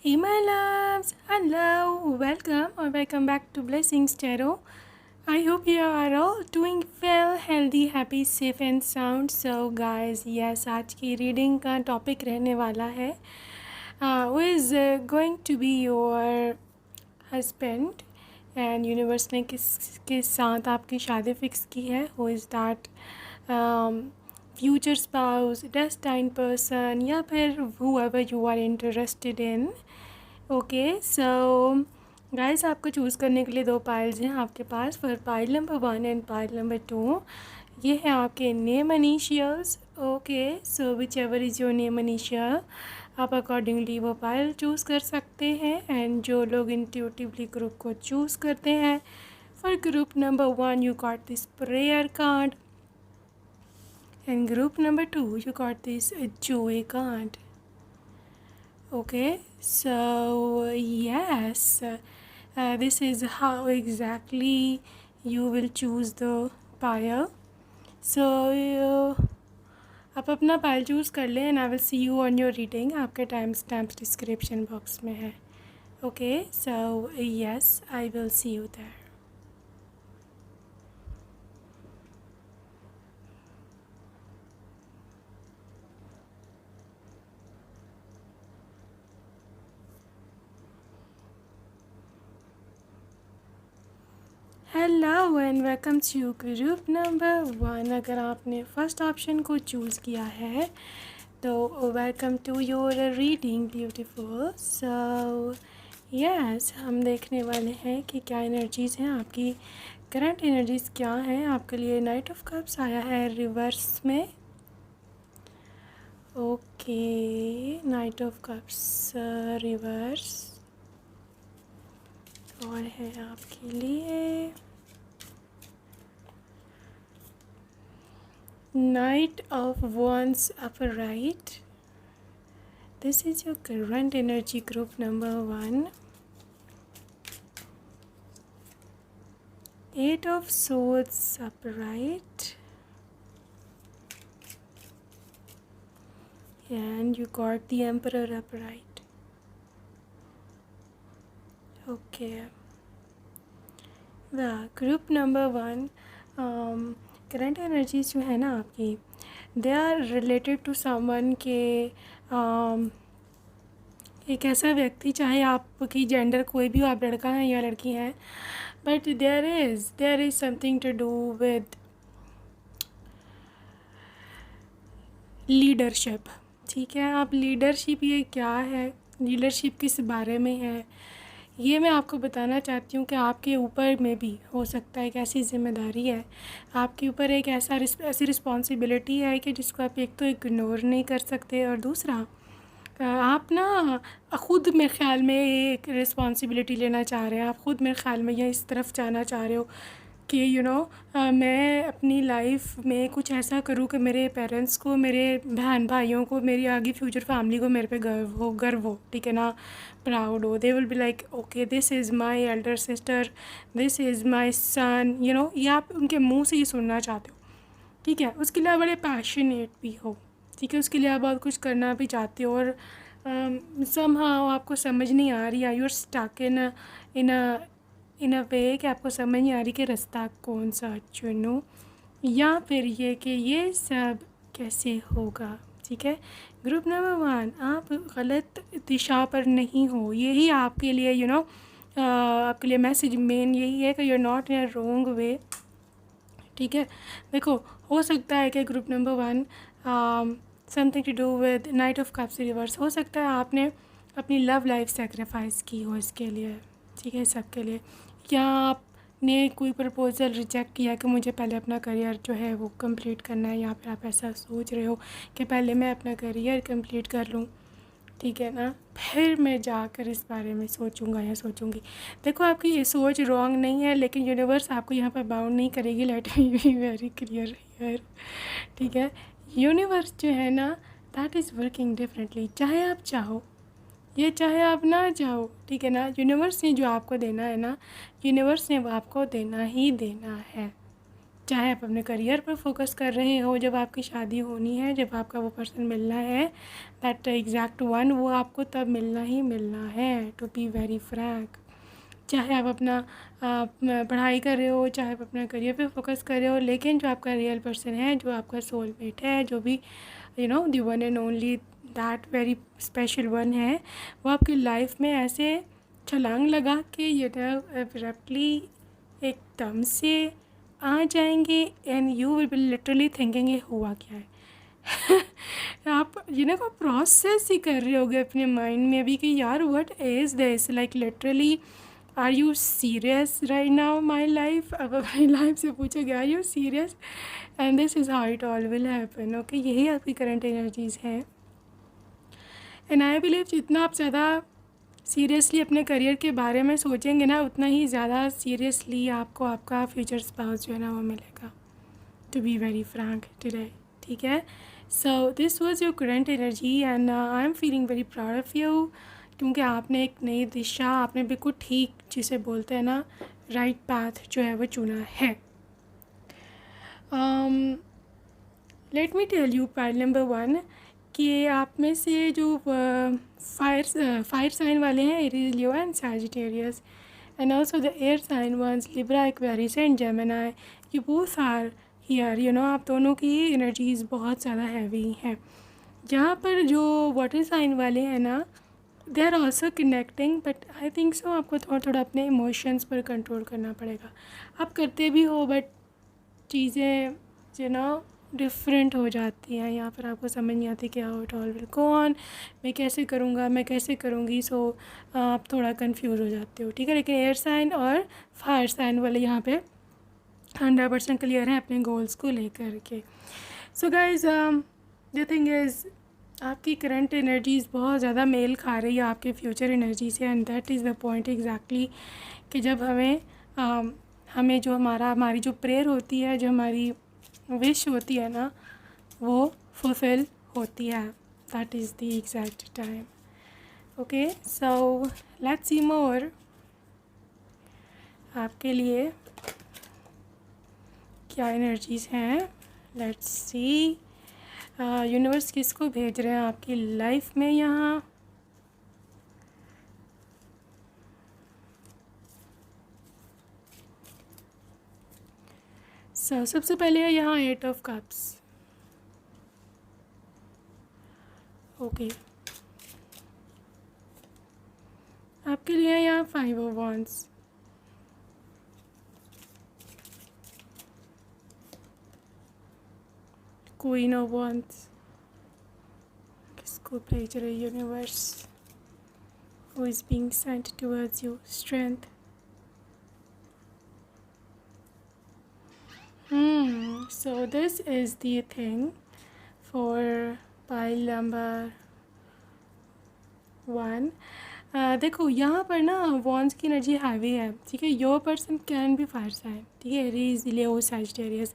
Hey my loves, hello, welcome or welcome back to Blessings Tarot. I hope you are all doing well, healthy, happy, safe and sound. So guys, yes, आज की reading का topic रहने वाला है who is going to be your husband and universe ने किसके साथ आपकी शादी फिक्स की है. Who is that future spouse, destined person या फिर whoever you are interested in. Okay so guys, आपको चूज़ करने के लिए दो पाइल्स हैं आपके पास. For pile number 1 and pile number 2, ये है आपके name initials. Okay so whichever is your name initial, आप अकॉर्डिंगली वो पाइल चूज़ कर सकते हैं. एंड जो लोग इंट्यूटिवली ग्रुप को चूज़ करते हैं, for group number 1 you got this prayer card and group number 2 you got this joy card. Okay, so yes, this is how exactly you will choose the pile. So आप अपना पायल choose कर लें and I will see you on your reading. आपके time stamps description box में है. Okay so yes, I will see you there. Hello and welcome to group number 1. अगर आपने first option को चूज़ किया है तो welcome to your reading beautiful. So yes, हम देखने वाले हैं कि क्या एनर्जीज़ हैं आपकी. करंट एनर्जीज़ क्या हैं आपके लिए. नाइट ऑफ कप्स आया है रिवर्स में. Okay, night of cups reverse और है आपके लिए Knight of Wands upright. This is your current energy group number 1. Eight of Swords upright. And you got the Emperor upright. Okay. The group number 1. Current energies जो है ना आपकी, they are related to someone के एक ऐसा व्यक्ति, चाहे आपकी जेंडर कोई भी हो, आप लड़का हैं या लड़की हैं, but there is something to do with leadership. ठीक है, आप लीडरशिप, ये क्या है, लीडरशिप किस बारे में है, ये मैं आपको बताना चाहती हूँ कि आपके ऊपर में भी हो सकता है एक ऐसी ज़िम्मेदारी है, आपके ऊपर एक ऐसी रिस्पॉन्सिबिलिटी है कि जिसको आप एक तो इग्नोर नहीं कर सकते, और दूसरा आप ना ख़ुद मेरे ख़्याल में एक रिस्पॉन्सिबिलिटी लेना चाह रहे हैं. आप ख़ुद मेरे ख़्याल में ये इस तरफ जाना चाह रहे हो कि मैं अपनी लाइफ में कुछ ऐसा करूँ कि मेरे पेरेंट्स को, मेरे बहन भाइयों को, मेरी आगे फ्यूचर फैमिली को मेरे पे गर्व हो. ठीक है ना, प्राउड हो. They will be like okay, this is my elder sister, this is my son. ये आप उनके मुंह से ही सुनना चाहते हो. ठीक है, उसके लिए आप बड़े पैशनेट भी हो. ठीक है, उसके लिए आप बहुत कुछ करना भी चाहते हो, और समहाउ आपको समझ नहीं आ रही, यू आर स्टक इन अ वे कि आपको समझ नहीं आ रही कि रास्ता कौन सा चुनूं, या फिर ये कि ये सब कैसे होगा. ठीक है, ग्रुप नंबर 1, आप गलत दिशा पर नहीं हो. यही आपके लिए आपके लिए मैसेज मेन यही है कि you are not in a wrong way. ठीक है, देखो, हो सकता है कि group number 1 something to do with knight of cups reverse, हो सकता है आपने अपनी लव लाइफ सेक्रीफाइस की हो इसके लिए. ठीक है, सबके लिए. या आपने कोई प्रपोज़ल रिजेक्ट किया कि मुझे पहले अपना करियर जो है वो कंप्लीट करना है, या फिर आप ऐसा सोच रहे हो कि पहले मैं अपना करियर कंप्लीट कर लूँ, ठीक है ना, फिर मैं जाकर इस बारे में सोचूंगा या सोचूंगी. देखो, आपकी ये सोच रॉन्ग नहीं है, लेकिन यूनिवर्स आपको यहाँ पर बाउंड नहीं करेगी. Let me be very clear here. ठीक है, यूनिवर्स जो है ना, दैट इज़ वर्किंग डिफरेंटली. चाहे आप चाहो ये, चाहे आप ना चाहो. ठीक है ना, यूनिवर्स ने जो आपको देना है ना, यूनिवर्स ने वो आपको देना ही देना है. चाहे आप अपने करियर पर फोकस कर रहे हो, जब आपकी शादी होनी है, जब आपका वो पर्सन मिलना है, दैट एग्जैक्ट वन, वो आपको तब मिलना ही मिलना है, टू बी वेरी फ्रैंक। चाहे आप अपना पढ़ाई कर रहे हो, चाहे आप अपना करियर पे फोकस कर रहे हो, लेकिन जो आपका रियल पर्सन है, जो आपका सोलमेट है, जो भी the one and only, that very special one है, वो आपकी लाइफ में ऐसे छलांग लगा के एब्रप्टली एकदम से आ जाएंगे, and you will be literally thinking ये हुआ क्या है। आप को प्रोसेस ही कर रहे होगे अपने माइंड में अभी कि यार what is this, like literally are you serious right now my life. अब अपनी लाइफ से पूछोगे are you serious, and this is how it all will happen. Okay, यही आपकी करंट एनर्जीज़ हैं। एंड आई बिलीव जितना आप ज़्यादा सीरियसली अपने करियर के बारे में सोचेंगे ना, उतना ही ज़्यादा सीरियसली आपको आपका फ्यूचर स्पाउस जो है ना वो मिलेगा, to be very frank today. ठीक है, so this was your current energy and I am feeling very proud of you, क्योंकि आपने एक नई दिशा, आपने बिल्कुल ठीक जिसे बोलते हैं ना राइट पाथ जो है वो चुना है। Let me tell you point number 1 कि आप में से जो फायर साइन वाले हैं, Aries, Leo and Sagittarius, and also the air sign ones, Libra, Aquarius and Gemini, ये बोथ आर हियर। आप दोनों की एनर्जीज़ बहुत ज़्यादा हैवी हैं। यहाँ पर जो वाटर साइन वाले हैं ना, they are also connecting, but I think so आपको थोड़ा थोड़ा अपने इमोशंस पर कंट्रोल करना पड़ेगा। आप करते भी हो, बट चीज़ें डिफरेंट हो जाती हैं। यहाँ पर आपको समझ नहीं आती कि how it all will go on, मैं कैसे करूँगा, मैं कैसे करूँगी। सो आप थोड़ा कंफ्यूज हो जाते हो। ठीक है, लेकिन एयर साइन और फायर साइन वाले यहाँ पे 100% क्लियर हैं अपने गोल्स को लेकर के। So guys, the thing is आपकी करंट एनर्जीज़ बहुत ज़्यादा मेल खा रही है आपके फ्यूचर एनर्जी से, and that is the point exactly कि जब हमें जो हमारी जो प्रेयर होती है, जो हमारी विश होती है ना, वो फुलफ़िल होती है। That is the exact time. Okay, so let's see more आपके लिए क्या एनर्जीज़ हैं। लेट्स सी यूनिवर्स किसको भेज रहे हैं आपकी लाइफ में यहाँ। सबसे पहले है यहाँ 8 ऑफ कप्स। ओके, आपके लिए यहाँ 5 of wands, queen of wands, किसको भेज रहे universe, who is being Saint towards you, strength. So this is the thing for pile number 1. देखो यहाँ पर ना वॉन्स की एनर्जी हैवी है। ठीक है, your person can be fire sign, ठीक है, Aries, Leo, Sagittarius,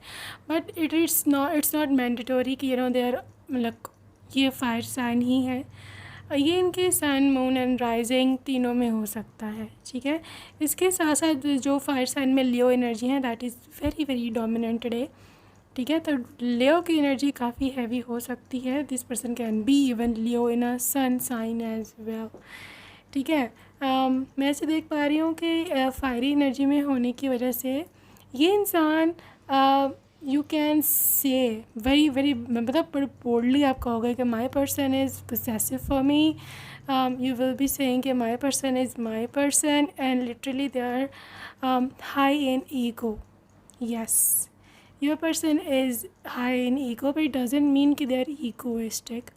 but it's not mandatory कि देयर मतलब ये फायर साइन ही है। ये इनके सन, मून एंड राइजिंग तीनों में हो सकता है। ठीक है, इसके साथ साथ जो फायर साइन में लियो एनर्जी है, that is very very dominant today. ठीक है, तो लियो की एनर्जी काफ़ी हैवी हो सकती है। This person can be even Leo in a sun sign as well. ठीक है, मैं ऐसे देख पा रही हूँ कि फायरी एनर्जी में होने की वजह से ये इंसान you can say very very मतलब बड़े बोल्डली आप कहोगे कि my person is possessive for me. You will be saying कि my person is my person, and literally they are high in ego. Yes, your person is high in ego, but it doesn't mean कि they are egoistic.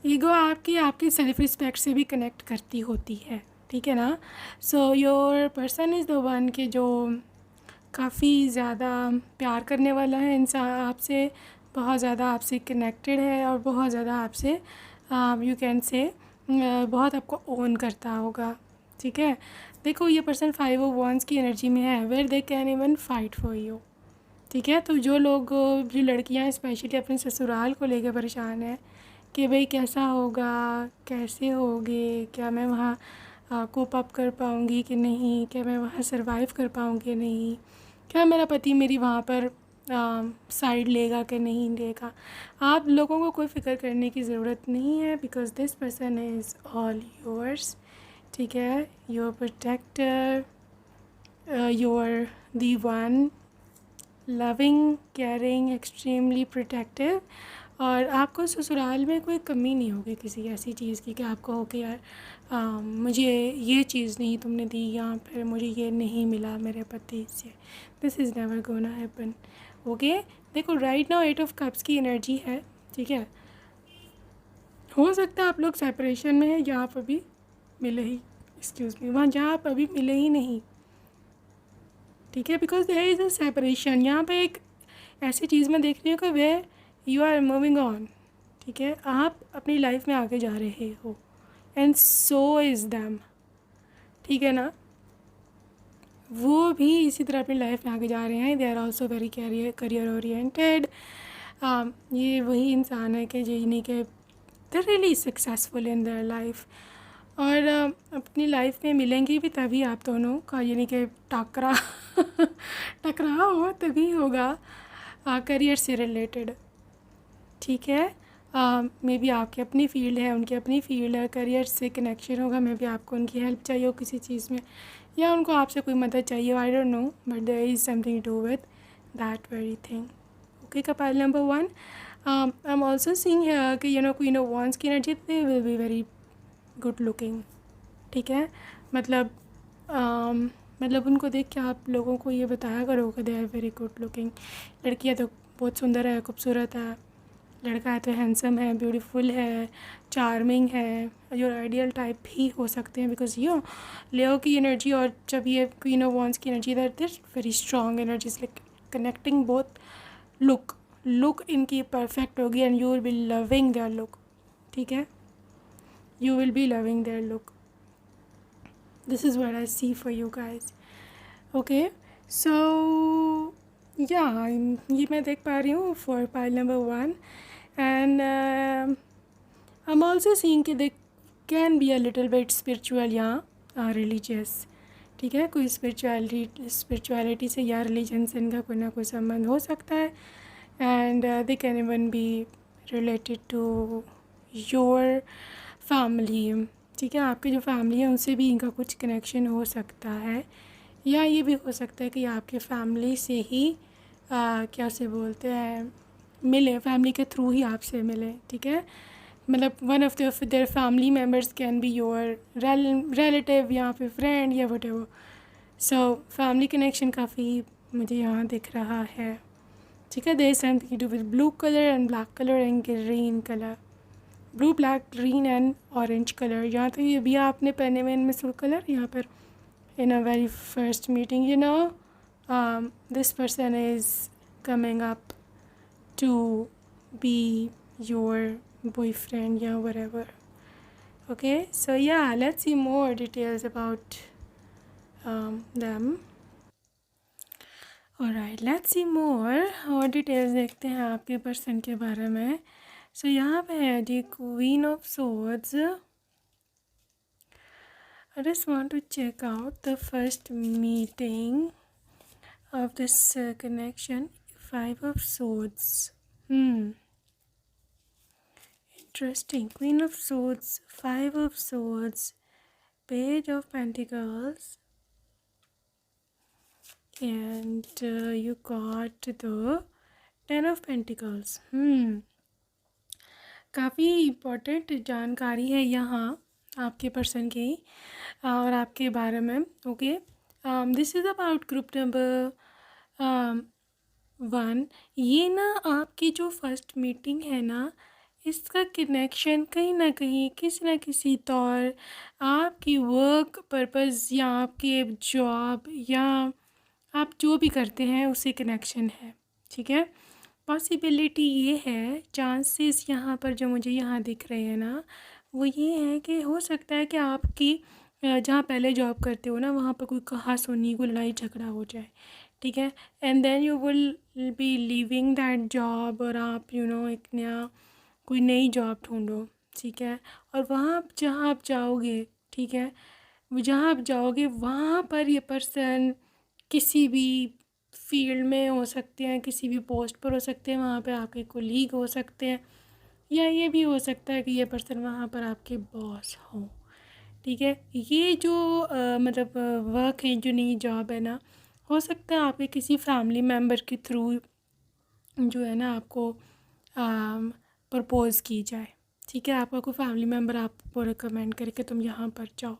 Ego आपकी self respect से भी connect करती होती है। ठीक है ना, so your person is the one के जो काफ़ी ज़्यादा प्यार करने वाला है इंसान आपसे, बहुत ज़्यादा आपसे कनेक्टेड है, और बहुत ज़्यादा आपसे यू कैन से बहुत आपको ओन करता होगा। ठीक है, देखो ये पर्सन 5 ऑफ वॉन्ड्स की एनर्जी में है, where they can even fight for you. ठीक है, तो जो लड़कियां स्पेशली अपने ससुराल को लेकर परेशान हैं कि भाई कैसा होगा, कैसे होगे, क्या मैं वहाँ कोप अप कर पाऊँगी कि नहीं, क्या मैं वहाँ सरवाइव कर पाऊँगी कि नहीं। क्या मेरा पति मेरी वहाँ पर साइड लेगा कि नहीं लेगा। आप लोगों को कोई फ़िक्र करने की ज़रूरत नहीं है, because this person is all yours. ठीक है, your protector, your the one, loving, caring, extremely protective. और आपको ससुराल में कोई कमी नहीं होगी किसी ऐसी चीज़ की कि आपको हो कि यार मुझे ये चीज़ नहीं तुमने दी, या फिर मुझे ये नहीं मिला मेरे पति से। This is never gonna happen. Okay, देखो राइट नाउ 8 ऑफ कप्स की एनर्जी है। ठीक है, हो सकता है आप लोग सेपरेशन में है, यहाँ पर भी मिले ही, एक्सक्यूज़ मी, वहाँ जहाँ आप अभी मिले ही नहीं। ठीक है, because there is a separation. यहाँ पे एक ऐसी चीज़ मैं देख रही हूँ कि way you are moving on. ठीक है, आप अपनी लाइफ में आगे जा रहे हो, एंड सो इज़ दैम। ठीक है ना, वो भी इसी तरह अपनी लाइफ में आगे जा रहे हैं। They are also very career oriented. ये वही इंसान है कि जिन्हें के they really successful in their life, और अपनी लाइफ में मिलेंगे भी तभी आप दोनों का, यानी कि टकराव हो तभी होगा करियर से रिलेटेड। ठीक है, मे बी आपकी अपनी फील्ड है, उनकी अपनी फील्ड है, करियर से कनेक्शन होगा। मे बी आपको उनकी हेल्प चाहिए हो किसी चीज़ में, या उनको आपसे कोई मदद चाहिए हो, I don't know, but there is something to with that very thing. Okay, कपाल number 1, I am also seeing कि क्वीन ऑफ वांड्स की energy, they will be very good looking. ठीक है, मतलब मतलब उनको देख के आप लोगों को ये बताया करो कि they are very good looking. लड़कियाँ तो बहुत सुंदर है, खूबसूरत है, लड़का है तो हैंडसम है, ब्यूटीफुल है, चार्मिंग है, योर आइडियल टाइप भी हो सकते हैं, बिकॉज यो लियो की एनर्जी और जब ये क्वीन ऑफ वांड्स की energy, that is very strong energies, like connecting both. Look इनकी परफेक्ट होगी, and you will be loving their look. ठीक है, you will be loving their look. This is what I see for you guys. Okay, so yeah, ये मैं देख पा रही हूँ for pile number 1, and I'm also seeing कि they can be a little bit spiritual या religious. ठीक है, कोई स्पिरिचुअलिटी से या रिलीजन से इनका कोई ना कोई संबंध हो सकता है, and they can even be related to your family. ठीक है, आपकी जो फैमिली है उनसे भी इनका कुछ कनेक्शन हो सकता है, या ये भी हो सकता है कि आपके फैमिली से ही क्या उसे बोलते हैं, मिले, फैमिली के थ्रू ही आपसे मिले। ठीक है, मतलब one of their family members can be your relative या फिर फ्रेंड या वट एवर। सो फैमिली कनेक्शन काफ़ी मुझे यहाँ दिख रहा है। ठीक है, there is something to with blue colour and black colour and green colour, blue, black, green and orange colour. यहाँ तो ये भी आपने पहने हुए इनमें से कलर यहाँ पर in a very first meeting, this person is coming up to be your boyfriend या whatever. Okay, so yeah, let's see more details about them. Alright, let's see more और डिटेल्स देखते हैं आपके पर्सन के बारे में। सो यहाँ पे है the queen of swords. I just want to check out the first meeting of this connection. 5 of swords. Interesting. Queen of swords, 5 of swords, page of pentacles, and you got the 10 of pentacles. काफ़ी important जानकारी है यहाँ आपके person की और आपके बारे में। Okay, this is about group number 1। ये ना आपकी जो फर्स्ट मीटिंग है ना, इसका कनेक्शन कहीं ना कहीं किसी न किसी तौर आपकी वर्क पर्पस या आपके जॉब या आप जो भी करते हैं उससे कनेक्शन है। ठीक है, पॉसिबिलिटी ये है, चांसेस यहाँ पर जो मुझे यहाँ दिख रहे हैं ना, वो ये है कि हो सकता है कि आपकी जहाँ पहले जॉब करते हो ना, वहाँ पर कोई कहा सुनी, कोई लड़ाई झगड़ा हो जाए। ठीक है, and then you will be leaving that job, और आप एक नया कोई नई जॉब ढूंढो। ठीक है, और वहाँ जहाँ आप जाओगे, ठीक है, जहाँ आप जाओगे वहाँ पर ये पर्सन किसी भी फील्ड में हो सकते हैं, किसी भी पोस्ट पर हो सकते हैं, वहाँ पे आपके कोलीग हो सकते हैं, या ये भी हो सकता है कि ये पर्सन वहाँ पर आपके बॉस हो। ठीक है, ये जो मतलब वर्क है, जो नई जॉब है ना, हो सकता है आपके किसी फैमिली मेम्बर के थ्रू जो है ना आपको प्रपोज़ की जाए। ठीक है, आपका कोई फैमिली मेम्बर आपको रिकमेंड करे कि तुम यहाँ पर जाओ,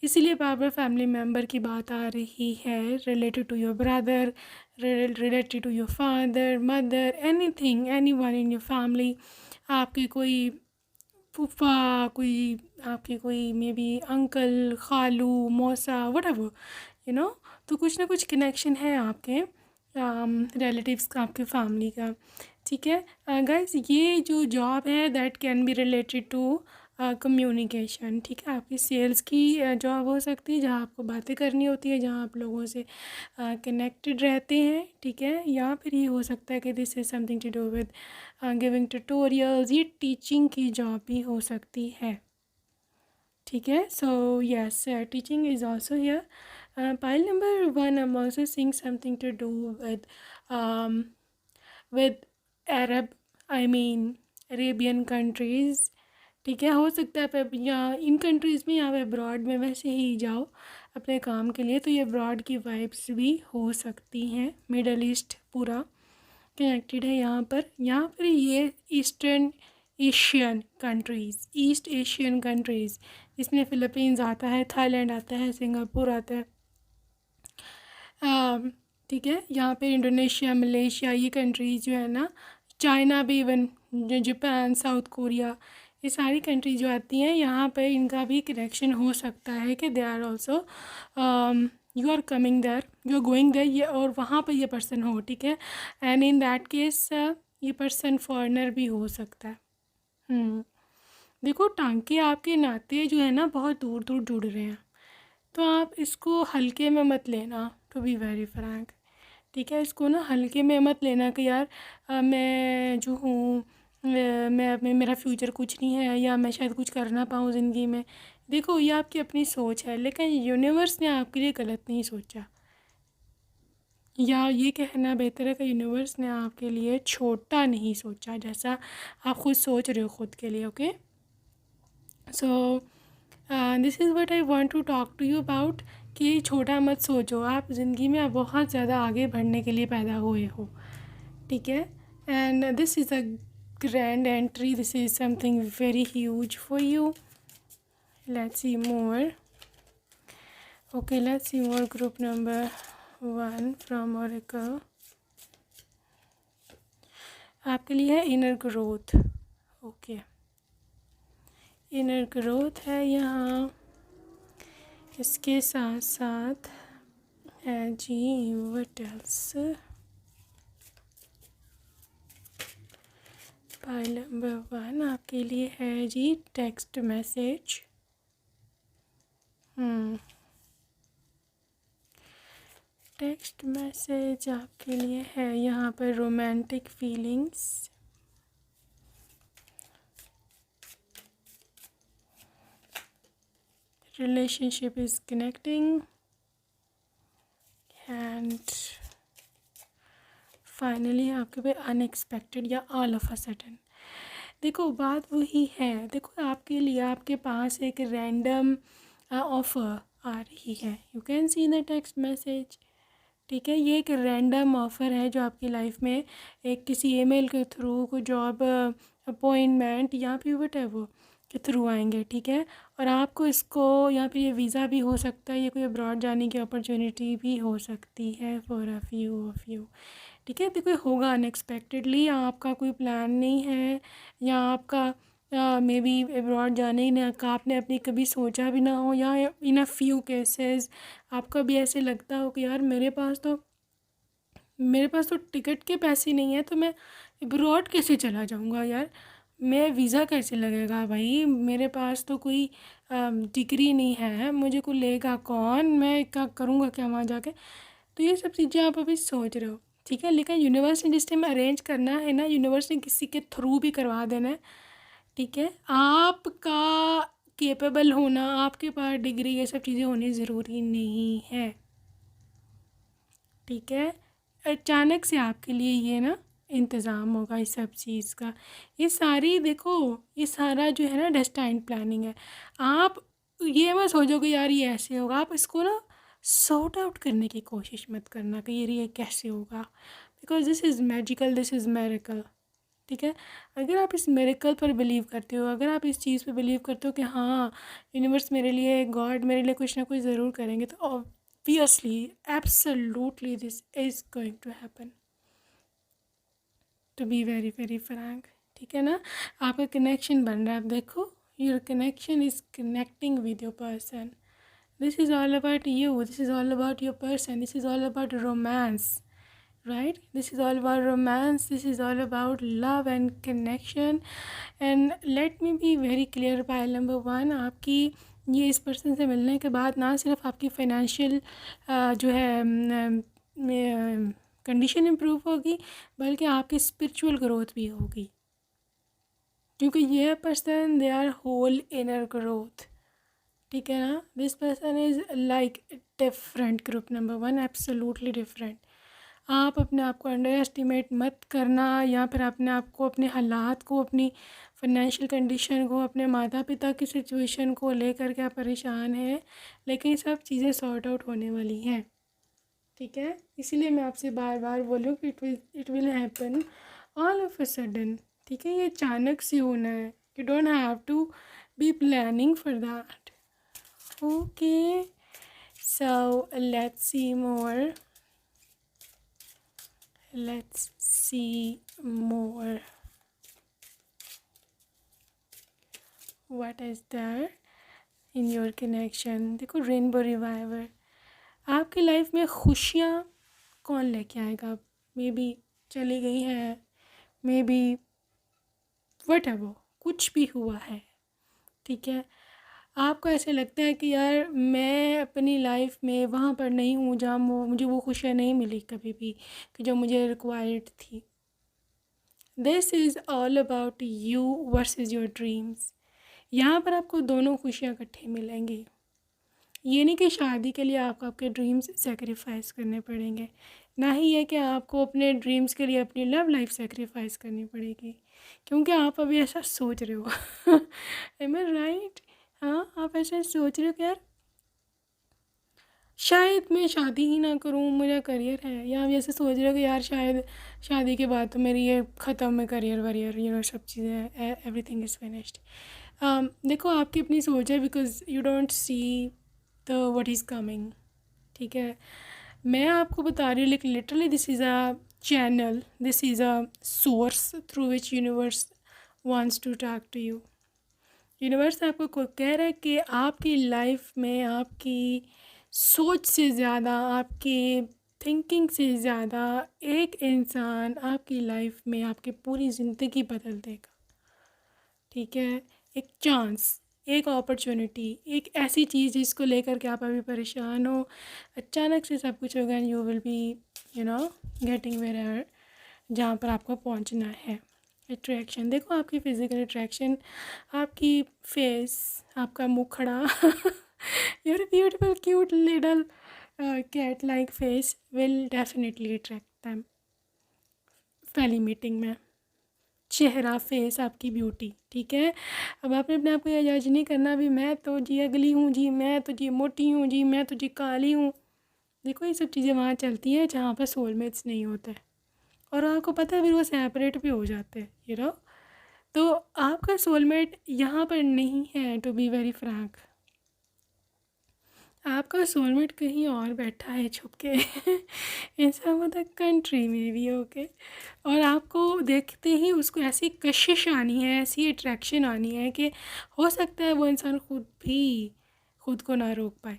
इसीलिए बार बार फैमिली मेम्बर की बात आ रही है, related to your brother, related to your father, mother, anything, anyone in your family, आपके कोई फूफा, कोई आपके कोई मे बी अंकल, खालू, मौसा, वटएवर, यू नो। तो कुछ ना कुछ कनेक्शन है आपके रिलेटिव्स का, आपके फैमिली का। ठीक है गाइस, ये जो जॉब है that can be related to communication. ठीक है, आपकी सेल्स की जॉब हो सकती है, जहाँ आपको बातें करनी होती है, जहाँ आप लोगों से कनेक्टेड रहते हैं। ठीक है, या फिर ये हो सकता है कि this is something to do with giving tutorials, ये टीचिंग की जॉब भी हो सकती है। ठीक है, so yes, teaching is also here. pile number 1, I'm also seeing something to do with Arab, I mean Arabian countries। ठीक है, हो सकता है आप यहाँ इन कंट्रीज़ में या अब्रॉड में वैसे ही जाओ अपने काम के लिए, तो ये अब्रॉड की वाइब्स भी हो सकती हैं। मिडल ईस्ट पूरा कनेक्टेड है यहाँ पर ये eastern Asian countries, east Asian countries, इसमें फ़िलीपींस आता है, थाईलैंड आता है, सिंगापुर आता है। ठीक है, यहाँ पे इंडोनेशिया, मलेशिया, ये कंट्रीज़ जो है ना, चाइना भी, इवन जो जापान, साउथ कोरिया, ये सारी कंट्री जो आती हैं यहाँ पे, इनका भी कनेक्शन हो सकता है कि they are also you are coming there, you are going there, ये और वहाँ पर ये पर्सन हो। ठीक है, एंड इन दैट केस ये पर्सन फॉरेनर भी हो सकता है। देखो, टांके आपके नाते जो है ना बहुत दूर दूर जुड़ रहे हैं, तो आप इसको हल्के में मत लेना, टू बी वेरी फ्रैंक। ठीक है, इसको ना हल्के में मत लेना कि यार मैं जो हूँ, मैं मेरा फ्यूचर कुछ नहीं है, या मैं शायद कुछ कर ना पाऊँ ज़िंदगी में। देखो, ये आपकी अपनी सोच है, लेकिन यूनिवर्स ने आपके लिए गलत नहीं सोचा, या ये कहना बेहतर है कि यूनिवर्स ने आपके लिए छोटा नहीं सोचा, जैसा आप खुद सोच रहे हो खुद के लिए। Okay, so this is what I want to talk to you about, कि छोटा मत सोचो, आप ज़िंदगी में आप बहुत ज़्यादा आगे बढ़ने के लिए पैदा हुए हो। ठीक है, and this is a grand entry, this is something very huge for you. Let's see more. Okay, let's see more. Group number 1 from Oracle आपके लिए है inner growth. Okay, inner growth है यहाँ, इसके साथ साथ है जी व्हाट एल्स। फाइल नंबर 1 आपके लिए है जी टेक्स्ट मैसेज। टेक्स्ट मैसेज आपके लिए है यहाँ पर romantic feelings, relationship is connecting, and finally आपके पे अनएक्सपेक्टेड या ऑल ऑफ अ सडन। देखो, बात वही है, देखो आपके लिए आपके पास एक रैंडम ऑफ़र आ रही है, you can see the text message. ठीक है, ये एक रैंडम ऑफ़र है जो आपकी लाइफ में एक किसी ईमेल के थ्रू, कोई जॉब अपॉइंटमेंट या फिर व्हाटएवर के थ्रू आएंगे। ठीक है, और आपको इसको यहाँ पे ये वीज़ा भी हो सकता है, ये कोई अब्रॉड जाने की अपॉर्चुनिटी भी हो सकती है for a few of you. ठीक है, देखो होगा अनएक्सपेक्टेडली, आपका कोई प्लान नहीं है, या आपका मे बी अब्रॉड जाने का आपने अपनी कभी सोचा भी ना हो, या इन अ फ्यू केसेस आपका भी ऐसे लगता हो कि यार मेरे पास तो टिकट के पैसे नहीं है, तो मैं अब्रॉड कैसे चला जाऊँगा यार, मैं वीज़ा कैसे लगेगा भाई, मेरे पास तो कोई डिग्री नहीं है, मुझे को लेगा कौन, मैं क्या करूँगा क्या वहाँ जाके। तो ये सब चीज़ें आप अभी सोच रहे हो। ठीक है, लेकिन यूनिवर्स ने जिस टाइम अरेंज करना है ना, यूनिवर्स ने किसी के थ्रू भी करवा देना है। ठीक है, आपका केपेबल होना, आपके पास डिग्री, ये सब चीज़ें होनी ज़रूरी नहीं है। ठीक है, अचानक से आपके लिए ये ना इंतज़ाम होगा इस सब चीज़ का। ये सारी देखो, ये सारा जो है ना डेस्टाइन प्लानिंग है। आप ये मत सोचो कि यार ये ऐसे होगा, आप इसको ना सॉर्ट आउट करने की कोशिश मत करना कि यार ये कैसे होगा, because this is magical, this is miracle. ठीक है, अगर आप इस मेरेकल पर बिलीव करते हो, अगर आप इस चीज़ पे बिलीव करते हो कि हाँ यूनिवर्स मेरे लिए, गॉड मेरे लिए कुछ ना कुछ ज़रूर करेंगे, तो obviously absolutely this is going to happen, to be very very frank. ठीक है ना, आपका कनेक्शन बन रहा है। आप देखो, your connection is connecting with your person. This is all about you, this is all about your person, this is all about romance, right? This is all about romance, this is all about love and connection. And let me be very clear, pile number one, आपकी ये इस person से मिलने के बाद ना सिर्फ आपकी फाइनेंशियल जो है कंडीशन इम्प्रूव होगी, बल्कि आपकी स्पिरिचुअल ग्रोथ भी होगी, क्योंकि ये person they are whole inner growth. ठीक है ना, this person is like different group number one, absolutely different. आप अपने आप को अंडर एस्टिमेट मत करना, या फिर अपने आप को, अपने हालात को, अपनी फाइनेंशियल कंडीशन को, अपने माता पिता की सिचुएशन को लेकर के आप परेशान हैं, लेकिन सब चीज़ें सॉर्ट आउट होने वाली हैं। ठीक है, इसीलिए मैं आपसे बार बार बोलूँ कि it will happen all of a sudden. ठीक है, ये अचानक से होना है, you don't have to be planning for that. Okay, so let's see more, let's see more, what is there in your connection। देखो, रेनबो रिवाइवर, आपकी life में खुशियाँ कौन लेके आएगा? मे बी चली गई है, मे बी व्हाटएवर, कुछ भी हुआ है। ठीक है, आपको ऐसे लगता है कि यार मैं अपनी लाइफ में वहाँ पर नहीं हूँ जहाँ मुझे वो खुशियाँ नहीं मिली कभी भी, कि जो मुझे रिक्वायर्ड थी। This is all about you versus your dreams. यहाँ पर आपको दोनों खुशियाँ इकट्ठे मिलेंगी। ये नहीं कि शादी के लिए आपको आपके ड्रीम्स सेक्रीफाइस करने पड़ेंगे, ना ही ये कि आपको अपने ड्रीम्स के लिए अपनी लव लाइफ सेक्रीफाइस करनी पड़ेगी, क्योंकि आप अभी ऐसा सोच रहे हो। एम आई राइट? हाँ, आप ऐसा सोच रहे हो कि यार शायद मैं शादी ही ना करूँ, मेरा करियर है, या आप ऐसे सोच रहे हो कि यार शायद शादी के बाद तो मेरी ये ख़त्म है, करियर वरियर, सब चीज़ें, एवरीथिंग इज़ फिनिश्ड। देखो, आपकी अपनी सोच है, because you don't see the what is coming. ठीक है, मैं आपको बता रही हूँ, लेकिन literally this is a channel, this is a source through which universe wants to talk to you. Universe आपको कह रहा है कि आपकी लाइफ में आपकी सोच से ज़्यादा, आपकी थिंकिंग से ज़्यादा एक इंसान आपकी लाइफ में आपकी पूरी ज़िंदगी बदल देगा। ठीक है, एक चांस, एक अपॉर्चुनिटी, एक ऐसी चीज़ जिसको लेकर के आप अभी परेशान हो, अचानक से सब कुछ होगा, you will be getting where जहाँ पर आपको पहुँचना है। अट्रैक्शन, देखो आपकी फ़िज़िकल अट्रैक्शन, आपकी फेस, आपका मुखड़ा, your beautiful cute little cat like face will definitely attract them पहली मीटिंग में। चेहरा, फेस, आपकी ब्यूटी। ठीक है, अब आपने अपने आप को यह जज नहीं करना भी मैं तो जी अगली हूँ जी, मैं तो जी मोटी हूँ जी, मैं तो जी काली हूँ। देखो, ये सब चीज़ें वहाँ चलती हैं जहाँ पर सोलमेट्स नहीं होते, और आपको पता है फिर वो सेपरेट भी हो जाते हैं, तो आपका सोलमेट यहाँ पर नहीं है, टू बी वेरी फ्रैंक। आपका सोलमेट कहीं और बैठा है छुप के, इन सम अदर कंट्री में भी। ओके, और आपको देखते ही उसको ऐसी कशिश आनी है, ऐसी अट्रैक्शन आनी है कि हो सकता है वो इंसान खुद को ना रोक पाए।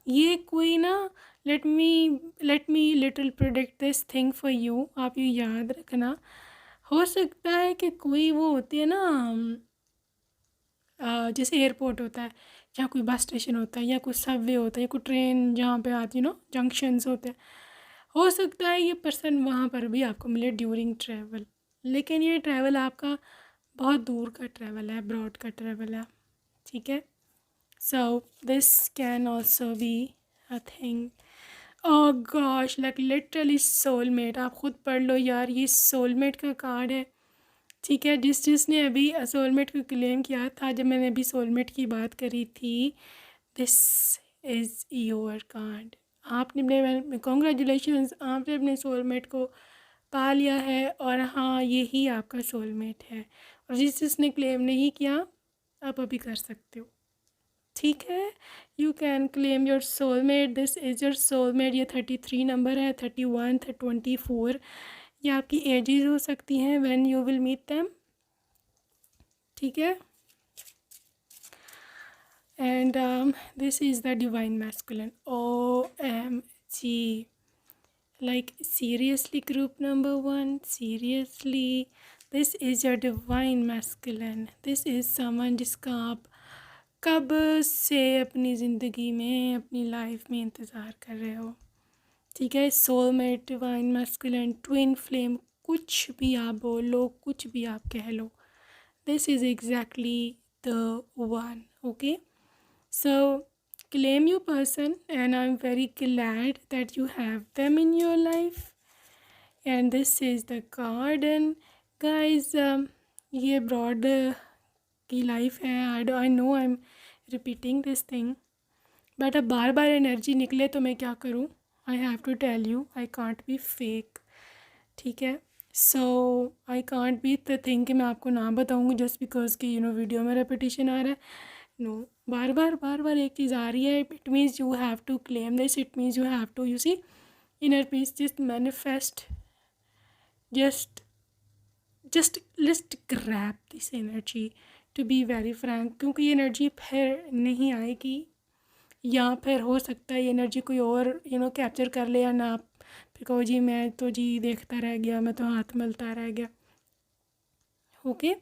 ये कोई ना, let me little predict this thing for you, आप ये याद रखना। हो सकता है कि कोई वो होती है ना, जैसे एयरपोर्ट होता है, या कोई बस स्टेशन होता है, या कोई सबवे होता है, या कोई ट्रेन जहाँ पे आती जंक्शंस होते हैं, हो सकता है ये पर्सन वहाँ पर भी आपको मिले ड्यूरिंग ट्रैवल, लेकिन ये ट्रैवल आपका बहुत दूर का ट्रैवल है, अब्रॉड का ट्रैवल है। ठीक है, so this can also be a thing. Oh gosh, like literally soulmate. आप खुद पढ़ लो यार, ये सोलमेट का कार्ड है। ठीक है, जिसने अभी सोलमेट को क्लेम किया था, जब मैंने अभी सोलमेट की बात करी थी, दिस इज़ योर कार्ड। आपने अपने कॉन्ग्रेचुलेशंस, आपने अपने सोलमेट को पा लिया है, और हाँ, यही आपका सोलमेट है। और जिसने क्लेम नहीं किया, आप अभी कर सकते हो। ठीक है, you can claim your soulmate, this is your soulmate. ये 33 नंबर है, 31, 24, ये आपकी एजेस हो सकती हैं when you will meet them. ठीक है, and this is the divine masculine. OMG, like seriously, group number 1, seriously, this is your divine masculine. this is someone जिसका आप कब से अपनी ज़िंदगी में, अपनी लाइफ में इंतज़ार कर रहे हो। ठीक है, soulmate, divine masculine, twin flame, कुछ भी आप बोलो, कुछ भी आप कह लो, this is exactly the one. Okay, so claim your person, and I'm very glad that you have them in your life. And this is the card. And guys, ये broad की लाइफ है। I know I am repeating this thing, but अब बार बार energy निकले तो मैं क्या करूँ। I have to tell you, I can't be fake. ठीक है, so I can't be the thing कि मैं आपको ना बताऊँगी जस्ट बिकॉज कि वीडियो में रेपिटेशन आ रहा है। नो, बार बार एक चीज़ आ रही है। It means you have to claim this, it means you have to, you see, inner peace, just manifest, just let's grab this energy, to be very frank, क्योंकि ये एनर्जी फिर नहीं आएगी, या फिर हो सकता है ये एनर्जी कोई और कैप्चर कर ले या ना। फिर कहो जी मैं तो जी देखता रह गया, मैं तो हाथ मलता रह गया। ओके,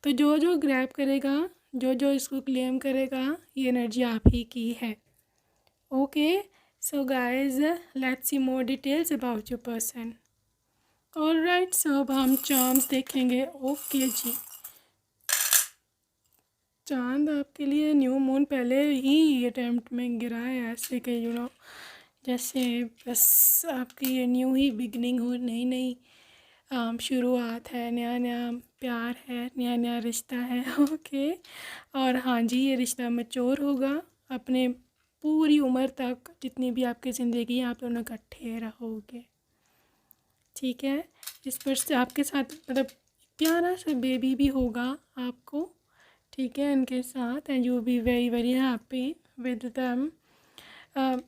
तो जो जो ग्रैब करेगा, जो जो इसको क्लेम करेगा, ये एनर्जी आप ही की है। Okay, so guys, let's see more details about your person. Alright, so अब हम चांस देखेंगे। ओके जी, चांद आपके लिए न्यू मून पहले ही अटैम्प्ट में गिरा है, ऐसे कि जैसे बस आपकी ये न्यू ही बिगनिंग हो, नई नई शुरुआत है, नया नया प्यार है, नया नया रिश्ता है। ओके, और हाँ जी, ये रिश्ता मैच्योर होगा। अपने पूरी उम्र तक जितनी भी आपकी ज़िंदगी है, आप दोनों इकट्ठे रहोगे। ठीक है, इस पर से आपके साथ मतलब प्यारा सा बेबी भी होगा आपको। ठीक है, इनके साथ, and you be very very happy with them.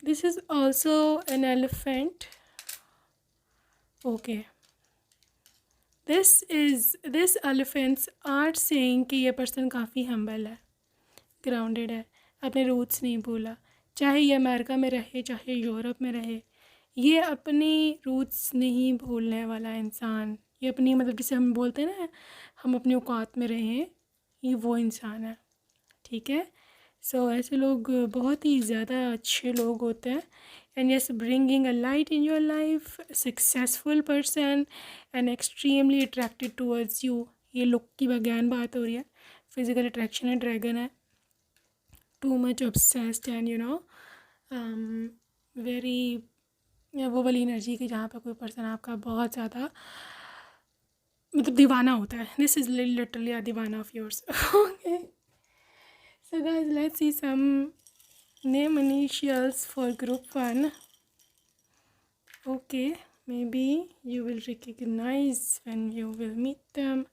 This is also an elephant. Okay, this elephants are saying कि ये पर्सन काफ़ी हम्बल है, ग्राउंडेड है, अपने रूट्स नहीं भूला। चाहे ये अमेरिका में रहे, चाहे यूरोप में रहे, ये अपनी रूट्स नहीं भूलने वाला इंसान। ये अपनी मतलब जिसे हम बोलते हैं ना, हम अपनी औकात में रहें, ये वो इंसान है। ठीक है, सो ऐसे लोग बहुत ही ज़्यादा अच्छे लोग होते हैं। And yes, bringing a light in your life, successful person and extremely attracted towards you. ये लुक की बगैन बात हो रही है, फिजिकल अट्रैक्शन है, ड्रैगन है, too much obsessed and very, वो वाली एनर्जी की जहाँ पर कोई पर्सन आपका बहुत ज़्यादा मतलब दीवाना होता है। दिस इज़ लिटरली अ दीवाना of yours. Okay, so guys, let's see some name initials for group 1. Okay, maybe you will recognize when you will meet them.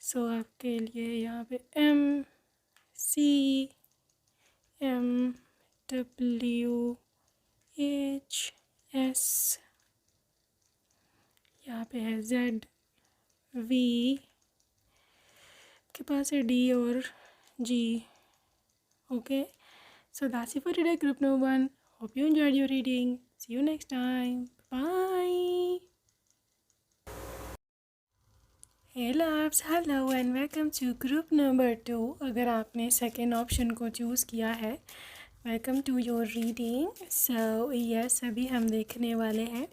So आपके लिए यहाँ पे MCMWHS, यहाँ पे है ZV, के पास है D और G. Okay, so that's it for today, group number 1. Hope you enjoyed your reading. See you next time. Bye. Hey loves, hello and welcome to group number 2. अगर आपने सेकेंड ऑप्शन को choose किया है, welcome to your reading. So yes, अभी हम देखने वाले हैं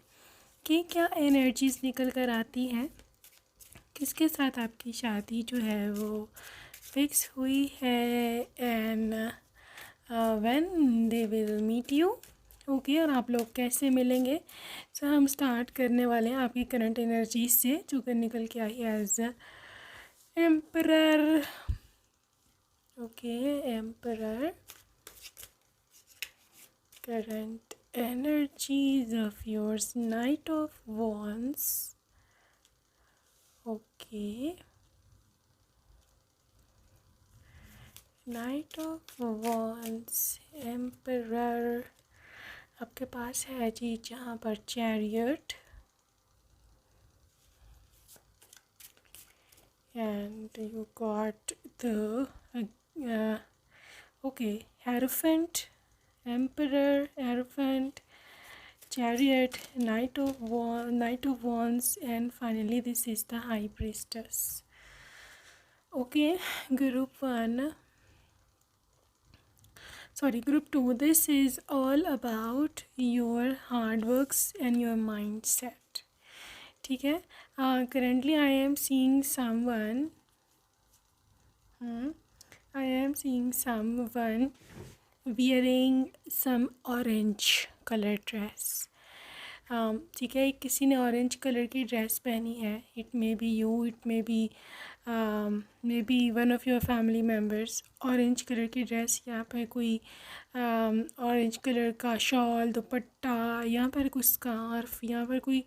कि क्या एनर्जीज निकल कर आती हैं, किसके साथ आपकी शादी जो है वो फिक्स हुई है, and when they will meet you. Okay, okay, और आप लोग कैसे मिलेंगे। सो हम स्टार्ट करने वाले हैं आपकी करंट एनर्जी से, जो कि निकल के आई है as emperor. Okay, emperor, current energies of yours, Knight of Wands. Okay, Knight of Wands, Emperor। आपके पास है जी जहाँ पर Chariot and you got the okay, Hierophant, Emperor, Hierophant, Chariot, Knight of Wands, and finally this is the High Priestess. Okay, group 2, this is all about your hard works and your mindset. ठीक है, currently I am seeing someone wearing some orange color dress. ठीक है, किसी ने orange colour की dress पहनी है. It may be you, it may be one of your family members. Orange colour की ड्रेस, यहाँ पर कोई ऑरेंज कलर का शॉल, दुपट्टा, यहाँ पर कोई स्कार्फ, यहाँ पर कोई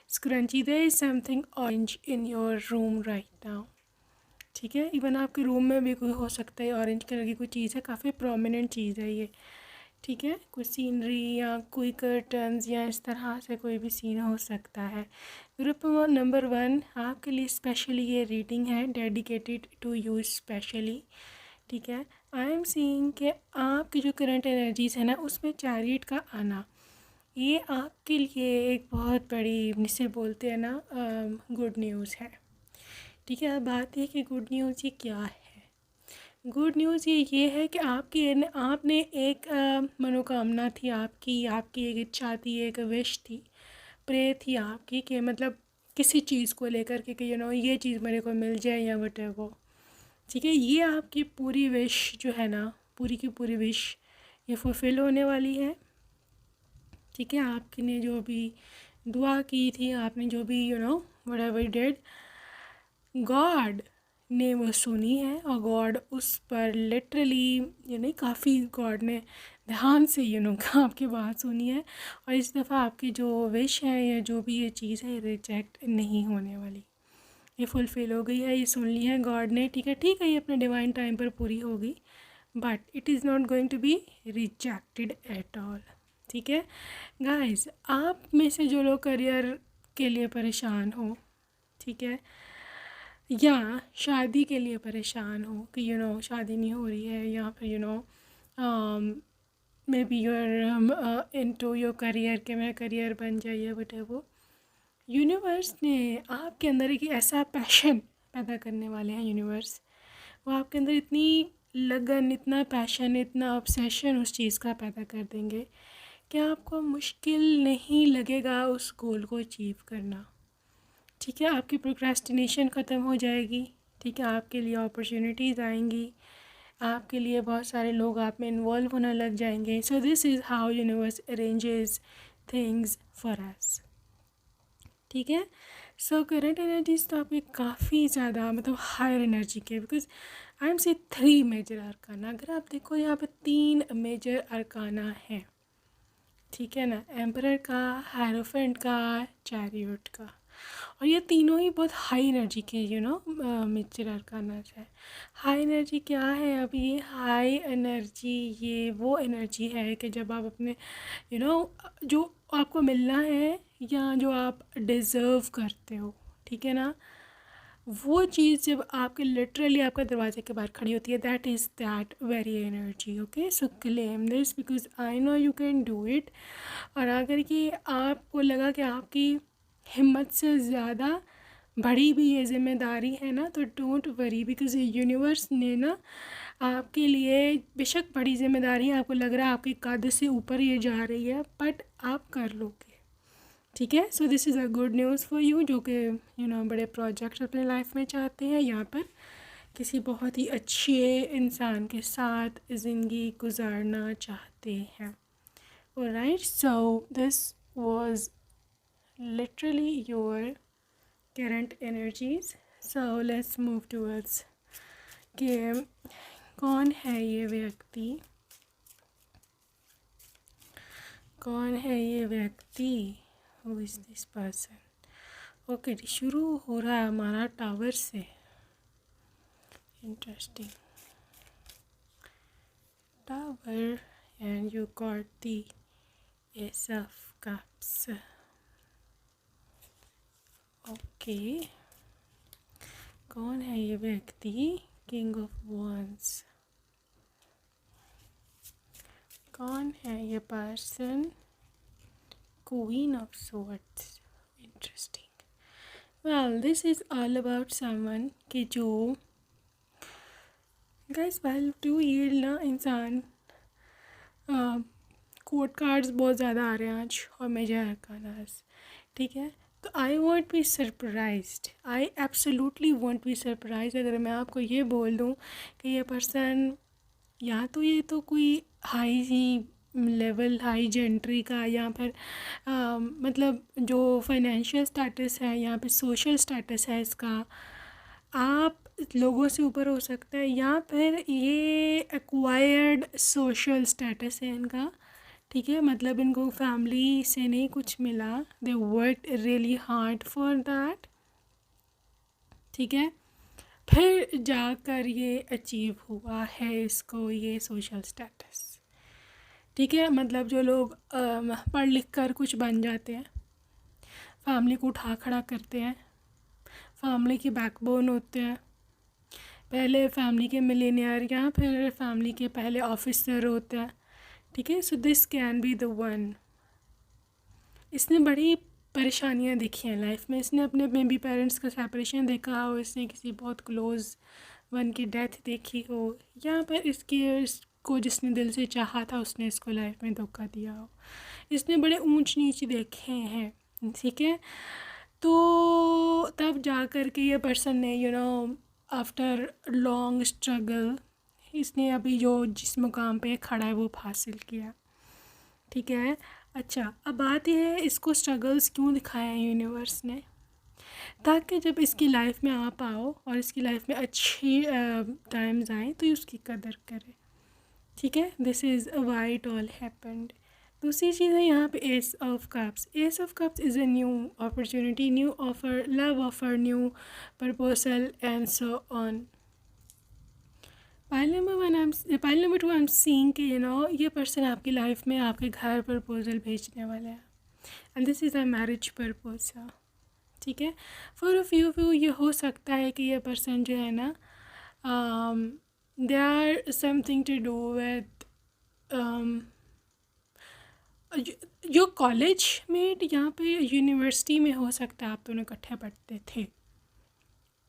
scrunchie. There is something orange in your room right now. ठीक है, इवन आपके रूम में भी कोई हो सकता है ऑरेंज कलर की कोई चीज़ है, काफ़ी प्रोमिनेंट चीज़ है ये. ठीक है, कोई सीनरी या कोई कर्टन्स या इस तरह से कोई भी सीन हो सकता है. ग्रुप नंबर 1 आपके लिए स्पेशली ये रीडिंग है, डेडिकेटेड टू यू स्पेशली. ठीक है, आई एम सीइंग कि आपकी जो करंट एनर्जीज़ है ना, उसमें चैरियट का आना, ये आपके लिए एक बहुत बड़ी, जिसे बोलते हैं ना, गुड न्यूज़ है. ठीक है, अब बात है कि गुड न्यूज़ ये क्या है. गुड न्यूज़ ये है कि आपने एक मनोकामना थी आपकी एक इच्छा थी, एक विश थी, प्रे थी आपकी, कि मतलब किसी चीज़ को लेकर के कि ये चीज़ मेरे को मिल जाए या वटेवर. ठीक है, ये आपकी पूरी विश जो है ना, पूरी की पूरी विश ये फुलफ़िल होने वाली है. ठीक है, आपने जो भी दुआ की थी, आपने जो भी व्हाटएवर डिड, गॉड ने वो सुनी है. और गॉड उस पर लिटरली काफ़ी गॉड ने ध्यान से आपकी बात सुनी है. और इस दफ़ा आपकी जो विश है या जो भी ये चीज़ है, ये रिजेक्ट नहीं होने वाली, ये फुलफ़िल हो गई है, ये सुन ली है गॉड ने. ठीक है, ये अपने डिवाइन टाइम पर पूरी होगी, but it is not going to be rejected at all. ठीक है गाइस, आप में से जो लोग करियर के लिए परेशान हो, ठीक है, या शादी के लिए परेशान हो कि शादी नहीं हो रही है, या फिर maybe you're into your career के मेरा करियर बन जाइए वटेवर. यूनिवर्स ने आपके अंदर एक ऐसा पैशन पैदा करने वाले हैं. यूनिवर्स वो आपके अंदर इतनी लगन, इतना पैशन, इतना ऑब्सेशन उस चीज़ का पैदा कर देंगे कि आपको मुश्किल नहीं लगेगा उस गोल को अचीव करना. ठीक है, आपकी प्रोक्रेस्टिनेशन ख़त्म हो जाएगी. ठीक है, आपके लिए अपॉर्चुनिटीज़ आएंगी, आपके लिए बहुत सारे लोग आप में इन्वॉल्व होने लग जाएंगे. सो this is how universe arranges things for us. ठीक है, सो करंट एनर्जीज तो आपके काफ़ी ज़्यादा मतलब हायर एनर्जी के, because I am see 3 major arcana. अगर आप देखो यहाँ पे 3 मेजर अरकाना हैं. ठीक है ना, एम्परर का, हायरोफेंट का, चैरियट का, और ये तीनों ही बहुत हाई एनर्जी के मेजर अरकाना है. हाई एनर्जी क्या है? अब ये हाई एनर्जी ये वो एनर्जी है कि जब आप अपने जो आपको मिलना है या जो आप डिज़र्व करते हो, ठीक है ना, वो चीज़ जब आपके लिटरली आपका दरवाजे के बाहर खड़ी होती है, that is that very energy. Okay, so claim this because I know you can do it. और अगर ये आपको लगा कि आपकी हिम्मत से ज़्यादा बड़ी भी ये ज़िम्मेदारी है ना, तो डोंट वरी, बिकॉज यूनिवर्स ने ना आपके लिए, बेशक बड़ी ज़िम्मेदारी आपको लग रहा है आपके कद से ऊपर ये जा रही है, बट आप कर लोगे. ठीक है, so this is a good news for you, जो कि बड़े प्रोजेक्ट्स अपने लाइफ में चाहते हैं, यहाँ पर किसी बहुत ही अच्छे इंसान के साथ ज़िंदगी गुजारना चाहते हैं. Alright, so this was literally your current energies. So let's move towards कि कौन है ये व्यक्ति, कौन है ये व्यक्ति, who is this person. Okay, शुरू हो रहा है हमारा टावर से. Interesting. Tower and you got the S of cups. Okay, कौन है ये व्यक्ति? King of wands. कौन है ये person? Queen of swords. Interesting. Well, this is all about someone कि जो गाइस वेल टू ये ना इंसान कोड कार्ड्स बहुत ज़्यादा आ रहे हैं आज और मेजर अरकानास. ठीक है, तो I want be surprised. I absolutely want be surprise अगर मैं आपको ये बोल दूँ कि ये पर्सन या तो ये तो कोई हाई लेवल हाई जेंट्री का या फिर मतलब जो फाइनेंशियल स्टेटस है या फिर सोशल स्टेटस है इसका आप लोगों से ऊपर हो सकता है, या फिर ये एक्वायर्ड सोशल स्टेटस है इनका. ठीक है, मतलब इनको फैमिली से नहीं कुछ मिला, they work really hard for that. ठीक है, फिर जाकर ये अचीव हुआ है इसको ये सोशल स्टेटस. ठीक है, मतलब जो लोग पढ़ लिख कर कुछ बन जाते हैं, फैमिली को उठा खड़ा करते हैं, फैमिली की बैकबोन होते हैं, पहले फैमिली के मिलियनियर या फिर फैमिली के पहले ऑफिसर होते हैं. ठीक है, so this can be the one. इसने बड़ी परेशानियां देखी हैं लाइफ में. इसने अपने मे बी पेरेंट्स का सेपरेशन देखा हो, इसने किसी बहुत क्लोज वन की डेथ देखी हो, या पर इसको जिसने दिल से चाहा था उसने इसको लाइफ में धोखा दिया हो. इसने बड़े ऊंच नीच देखे हैं. ठीक है, तो तब जा कर के ये पर्सन ने आफ्टर लॉन्ग स्ट्रगल इसने अभी जो जिस मुकाम पे खड़ा है वो हासिल किया. ठीक है, अच्छा अब बात यह है इसको स्ट्रगल्स क्यों दिखाया है यूनिवर्स ने, ताकि जब इसकी लाइफ में आप आओ और इसकी लाइफ में अच्छी टाइम्स आए तो उसकी कदर करे. ठीक है, this is why it all happened. दूसरी चीज़ है यहाँ पे S of cups. S of cups is a new opportunity, new offer, love offer, new proposal and so on. Pile number 2 I am seeing कि ये पर्सन आपकी life में आपके घर प्रपोजल भेजने वाला है and this is a marriage proposal. ठीक है, फॉर अ फ्यू ये हो सकता है कि ये पर्सन जो है ना they are something to do with जो कॉलेज मेट यहाँ पे यूनिवर्सिटी में हो सकता है आप दोनों इकट्ठे पढ़ते थे.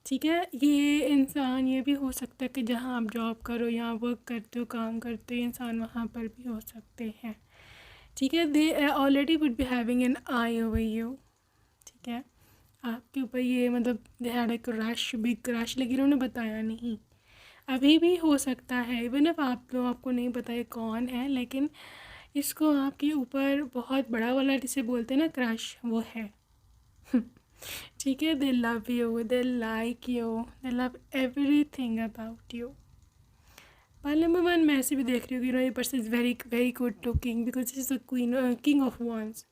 ठीक है, ये इंसान ये भी हो सकता है कि जहाँ आप जॉब करो या वर्क करते हो काम करते हो इंसान वहाँ पर भी हो सकते हैं. ठीक है, they already would be having an I over you. ठीक है, आपके ऊपर ये मतलब दे हैड एक क्रश, बिग क्रश, लेकिन उन्होंने बताया नहीं. अभी भी हो सकता है इवन अब आपको नहीं पता ये कौन है, लेकिन इसको आपके ऊपर बहुत बड़ा वाला जिसे बोलते हैं ना क्रश, वो है. ठीक है, दे love you, they like you, they love everything about you. Pile number 1 मैं ऐसे भी देख रही हूँ कि ये person is very very good looking because this is the queen king of wands.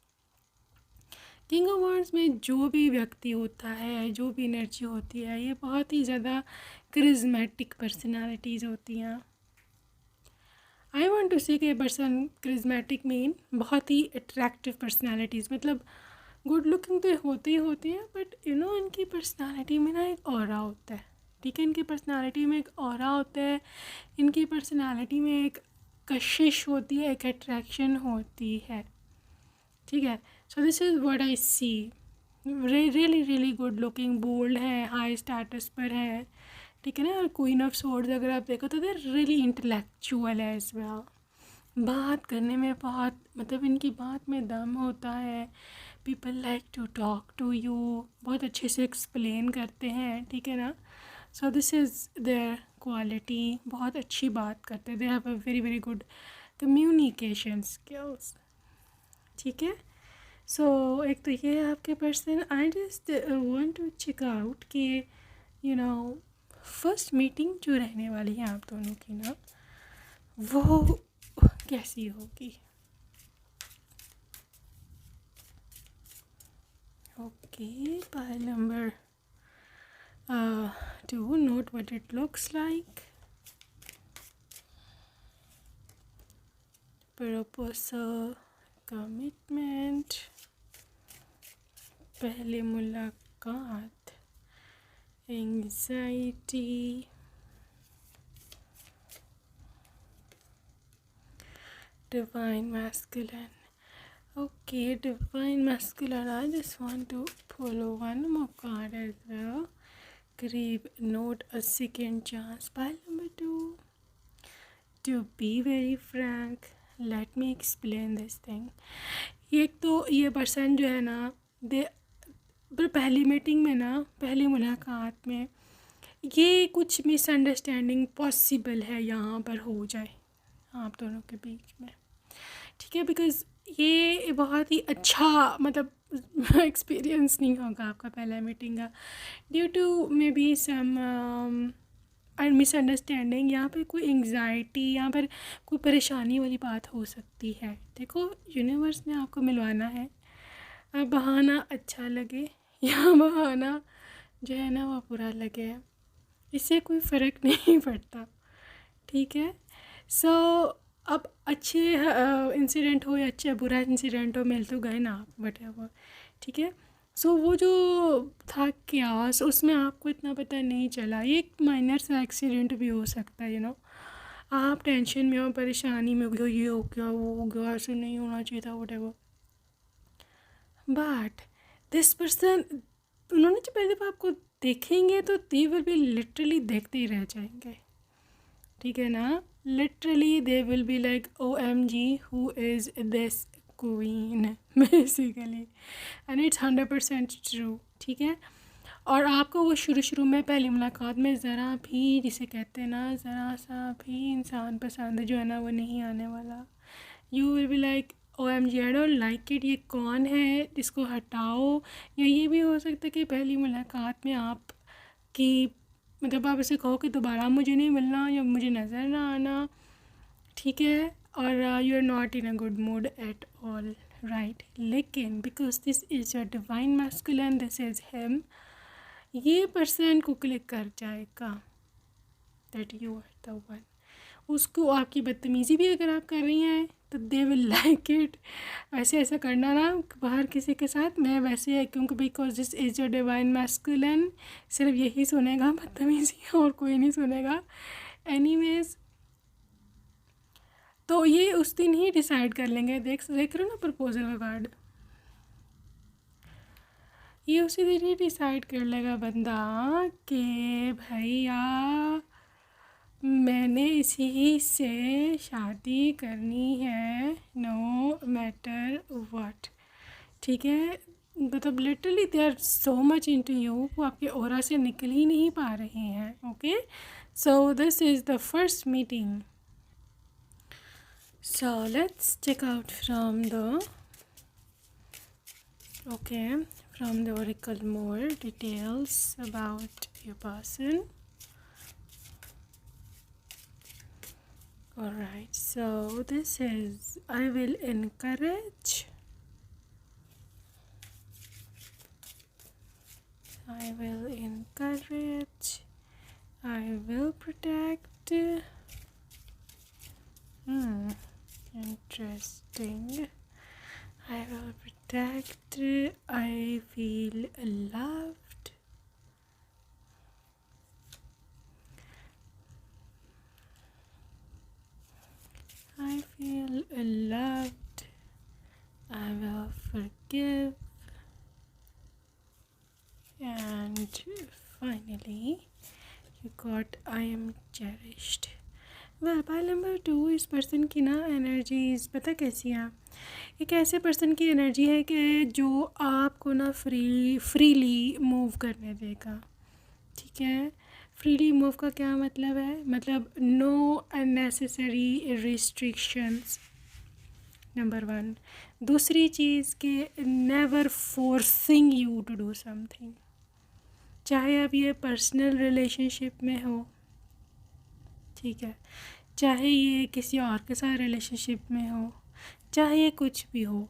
King of wands में जो भी व्यक्ति होता है, जो भी एनर्जी होती है, ये बहुत ही ज़्यादा करिज्मेटिक पर्सनालिटीज़ होती हैं. आई वॉन्ट टू से कि पर्सन करिज्मेटिक मीन बहुत ही अट्रैक्टिव पर्सनालिटीज़, मतलब गुड लुकिंग तो होते ही होते हैं बट इनकी पर्सनालिटी में ना एक ऑरा होता है. ठीक है, इनकी पर्सनालिटी में एक ऑरा होता है, इनकी पर्सनालिटी में एक कशिश होती है, एक अट्रैक्शन होती है. ठीक है, so this is what I see. Really really good looking, bold है, हाई स्टेटस पर है. ठीक है ना, और क्वीन ऑफ स्वॉर्ड्स अगर आप देखो तो दे रियली इंटेलेक्चुअल है एज वेल. बात करने में बहुत मतलब इनकी बात में दम होता है. People like to talk to you, बहुत अच्छे से एक्सप्लेन करते हैं. ठीक है ना, so this is their quality. बहुत अच्छी बात करते हैं, they have a very very good communication skills. ठीक है। सो एक तो ये है आपके person. I just want to check out कि यू नो फर्स्ट मीटिंग जो रहने वाली है आप दोनों की ना, वो कैसी होगी। Okay, pile number 2, note what it looks like. Proposal, commitment, पहली मुलाकात, anxiety, divine masculine. Okay, divine masculine. I just want to pull one more card as well. करीब, note a second chance. Pile number 2. To be very frank, let me explain this thing. एक तो ये person जो है ना, पहली meeting में ना, पहली मुलाकात में ये कुछ मिसअंडरस्टैंडिंग पॉसिबल है यहाँ पर हो जाए आप दोनों के बीच में, ठीक है। बिकॉज़ ये बहुत ही अच्छा मतलब एक्सपीरियंस नहीं होगा आपका पहला मीटिंग का, due to maybe some misunderstanding. यहाँ पर कोई एंग्जाइटी, यहाँ पर कोई परेशानी वाली बात हो सकती है। देखो, यूनिवर्स ने आपको मिलवाना है, अब बहाना अच्छा लगे या बहाना जो है ना वो बुरा लगे, इससे कोई फ़र्क नहीं पड़ता, ठीक है। सो अब अच्छे इंसिडेंट हो या अच्छा बुरा इंसिडेंट हो, मिल तो गए ना आप, वटेवर, ठीक है। सो वो जो था क्यास, उसमें आपको इतना पता नहीं चला। ये एक माइनर सा एक्सीडेंट भी हो सकता है, आप टेंशन में हो, परेशानी में हो गया, ये हो गया, वो हो गया, ऐसे नहीं होना चाहिए था, वटेवर। बट दिस पर्सन, उन्होंने जब पहले आपको देखेंगे तो दे विल बी लिटरली देखते ही रह जाएंगे, ठीक है ना। Literally they will be like OMG who is this queen basically, and it's 100% true, ठीक है। और आपको वो शुरू में पहली मुलाकात में ज़रा भी, जिसे कहते हैं ना, ज़रा सा भी इंसान पसंद जो है ना वो नहीं आने वाला। You will be like OMG I don't like it, ये कौन है, इसको हटाओ। या ये भी हो सकता है कि पहली मुलाकात में आप की मतलब आप ऐसे कहो कि दोबारा मुझे नहीं मिलना या मुझे नज़र ना आना, ठीक है। और you are not in a good mood at all, right. लेकिन because this is a divine masculine, this is him, ये पर्सन को क्लिक कर जाएगा that you are the one. उसको आपकी बदतमीज़ी भी अगर आप कर रही हैं तो दे विल लाइक इट। वैसे ऐसा करना ना बाहर किसी के साथ, मैं वैसे है क्योंकि because this is your divine masculine, सिर्फ यही सुनेगा बदतमीज़ी, और कोई नहीं सुनेगा। एनीवेज, तो ये उस दिन ही डिसाइड कर लेंगे। देख रहे हो ना प्रपोजल का कार्ड, ये उसी दिन ही डिसाइड कर लेगा बंदा कि भैया मैंने इसी से शादी करनी है, नो मैटर व्हाट, ठीक है। मतलब literally they are so much into you, वो आपके ऑरा से निकल ही नहीं पा रहे हैं, okay. So this is the first meeting. So let's check out from the from the oracle more details about your person. Alright, so this is I will encourage, I will encourage, I will protect. Interesting. I will protect, I feel loved, I feel loved, I will forgive, and finally you got I am cherished. Well, pile number 2 इस person की ना energies पता कैसी है। एक ऐसे person की energy है कि जो आपको ना फ्रीली मूव करने देगा, ठीक है। फ्रीली मूव का क्या मतलब है, मतलब नो अननेसेसरी रिस्ट्रिक्शंस, नंबर 1। दूसरी चीज़ कि never forcing you to do something, चाहे अब ये पर्सनल रिलेशनशिप में हो, ठीक है, चाहे ये किसी और के साथ रिलेशनशिप में हो, चाहे ये कुछ भी हो,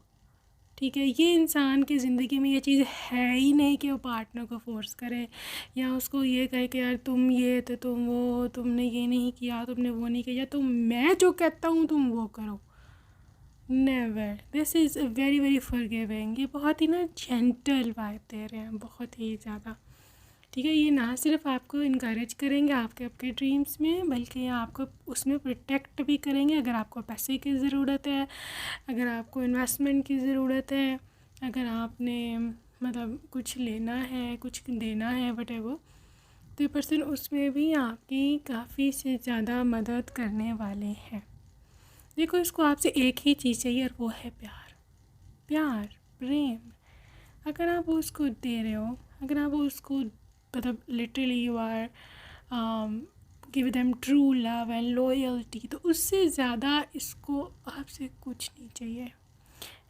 ठीक है। ये इंसान की ज़िंदगी में ये चीज़ है ही नहीं कि वो पार्टनर को फोर्स करे या उसको ये कहे कि यार तुम ये तो तुम वो, तुमने ये नहीं किया, तुमने वो नहीं किया, तो मैं जो कहता हूँ तुम वो करो। Never. This is very very forgiving. ये बहुत ही ना जेंटल वाइब दे रहे हैं, बहुत ही ज़्यादा, ठीक है। ये ना सिर्फ आपको इनकरेज करेंगे आपके ड्रीम्स में, बल्कि ये आपको उसमें प्रोटेक्ट भी करेंगे। अगर आपको पैसे की ज़रूरत है, अगर आपको इन्वेस्टमेंट की ज़रूरत है, अगर आपने मतलब कुछ लेना है, कुछ देना है, वटेवर, तो ये पर्सन उसमें भी आपकी काफ़ी से ज़्यादा मदद करने वाले हैं। देखो, इसको आपसे एक ही चीज़ चाहिए और वो है प्यार, प्यार, प्रेम। अगर आप उसको दे रहे हो, अगर आप उसको मतलब literally you are give them true love and loyalty, तो उससे ज़्यादा इसको आपसे कुछ नहीं चाहिए।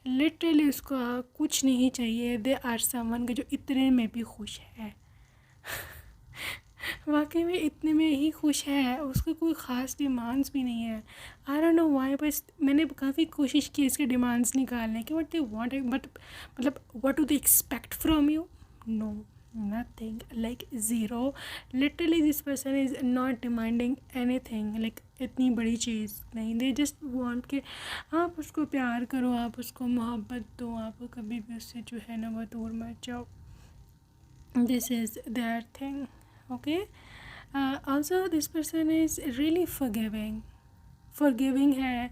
लिटरली उसको कुछ नहीं चाहिए। दे आर समवन के जो इतने में भी खुश है वाकई में इतने में ही खुश है, उसको कोई ख़ास डिमांड्स भी नहीं है। आई डोंट नो व्हाई, बस मैंने काफ़ी कोशिश की इसके डिमांड्स निकालने की, व्हाट दे वांट, बट मतलब what do they expect from you? No, nothing, like zero. Literally this person is not demanding anything, like इतनी बड़ी चीज़ नहीं। दे जस्ट वांट के आप उसको प्यार करो, आप उसको मोहब्बत दो, आप कभी भी उससे जो है ना वो दूर मत जाओ। This is there thing, okay. Also this person is really forgiving है।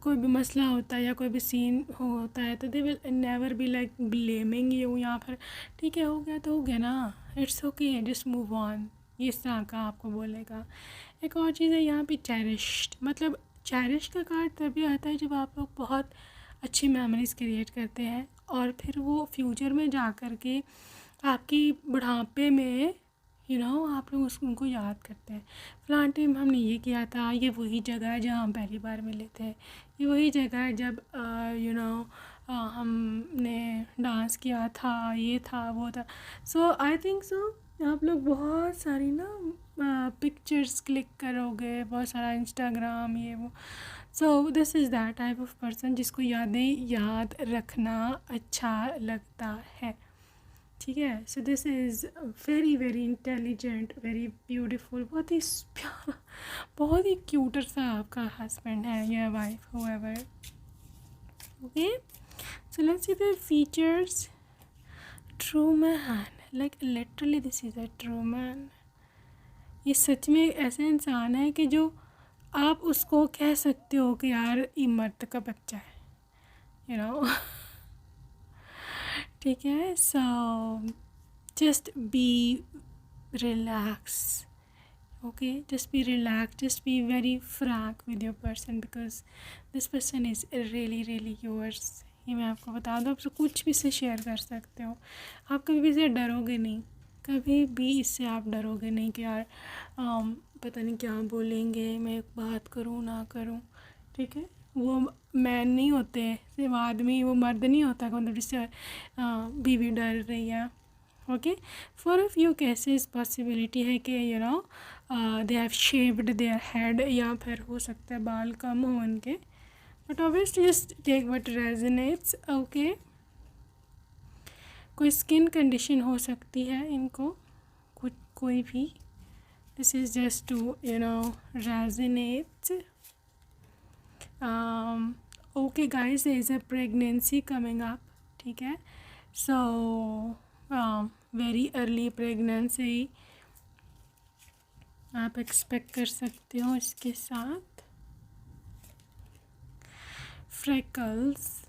कोई भी मसला होता है या कोई भी सीन होता है तो they will never be like blaming you, या फिर ठीक है हो गया तो हो गया ना, it's okay, just move on, ये इस तरह का आपको बोलेगा। एक और चीज़ है यहाँ पे चेरिश्ड, मतलब चेरिश का कार्ड तभी आता है जब आप लोग बहुत अच्छी मेमोरीज़ क्रिएट करते हैं और फिर वो फ्यूचर में जा कर के आपकी बुढ़ापे में आप लोग उनको याद करते हैं, फ़लाँ टाइम हमने ये किया था, ये वही जगह है जहाँ हम पहली बार मिले थे, ये वही जगह है जब हमने डांस किया था, ये था वो था। सो आई थिंक सो आप लोग बहुत सारी ना पिक्चर्स क्लिक करोगे, बहुत सारा इंस्टाग्राम ये वो। सो this is that type of person जिसको यादें याद रखना अच्छा लगता है, ठीक है। So this is very very intelligent, very beautiful, बहुत ही प्यारा, बहुत ही क्यूटर सा आपका हस्बैंड है या wife, whoever, okay. So let's see the features. True man, like literally this is a true man. ये सच में ऐसा इंसान है कि जो आप उसको कह सकते हो कि यार ये मर्द का बच्चा है, ठीक है। सो just be relaxed, okay, just be relaxed, just be very frank with your person because this person is really really yours। ये मैं आपको बता दूँ, आप कुछ भी इससे शेयर कर सकते हो, आप कभी भी इससे डरोगे नहीं, कभी भी इससे आप डरोगे नहीं कि यार पता नहीं क्या बोलेंगे, मैं एक बात करूँ ना करूँ, ठीक है। वो मैन नहीं होते सिर्फ आदमी, वो मर्द नहीं होता मतलब जिससे बीवी डर रही है, okay. For a few cases possibility है कि they have shaved their head, या फिर हो सकता है बाल कम हो उनके, but obviously just take what resonates, okay. कोई स्किन कंडीशन हो सकती है इनको, कुछ कोई भी, this is just to resonate, okay guys, there is a pregnancy coming up, ठीक है। सो वेरी अर्ली प्रेगनेंसी आप एक्सपेक्ट कर सकते हो इसके साथ। Freckles,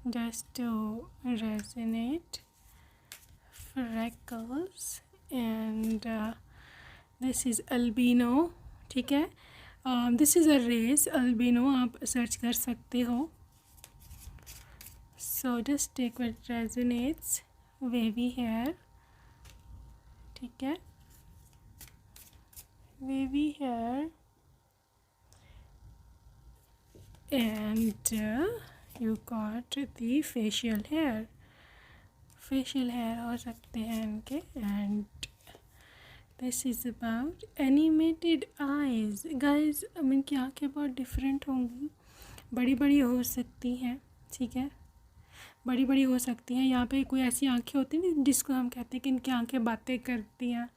just to resonate, freckles and this is albino, ठीक है। This is a race, albino आप सर्च कर सकते हो। So just take what resonates, wavy hair, ठीक है, wavy hair and you got the facial hair हो सकते हैं इनके। And this is about animated eyes. Guys इनकी आँखें बहुत डिफरेंट होंगी, बड़ी बड़ी हो सकती हैं, ठीक है, बड़ी बड़ी हो सकती हैं। यहाँ पे कोई ऐसी आँखें होती हैं जिसको हम कहते हैं कि इनकी आँखें बातें करती हैं।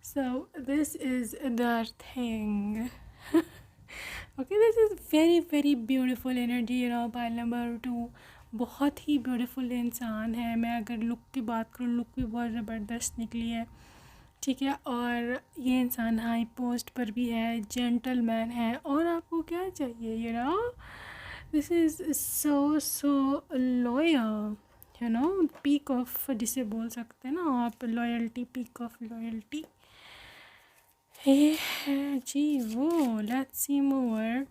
सो this is the thing. Okay, this is very very beautiful energy. Pile number 2 बहुत ही ब्यूटीफुल इंसान है। मैं अगर लुक की बात करूँ, लुक भी बहुत ज़बरदस्त निकली है, ठीक है। और ये इंसान हाई पोस्ट पर भी है, जेंटलमैन है। और आपको क्या चाहिए, this is so loyal, peak of जिसे बोल सकते हैं ना आप, लॉयल्टी, पीक ऑफ लॉयल्टी। ये है जी वो। Let's see more.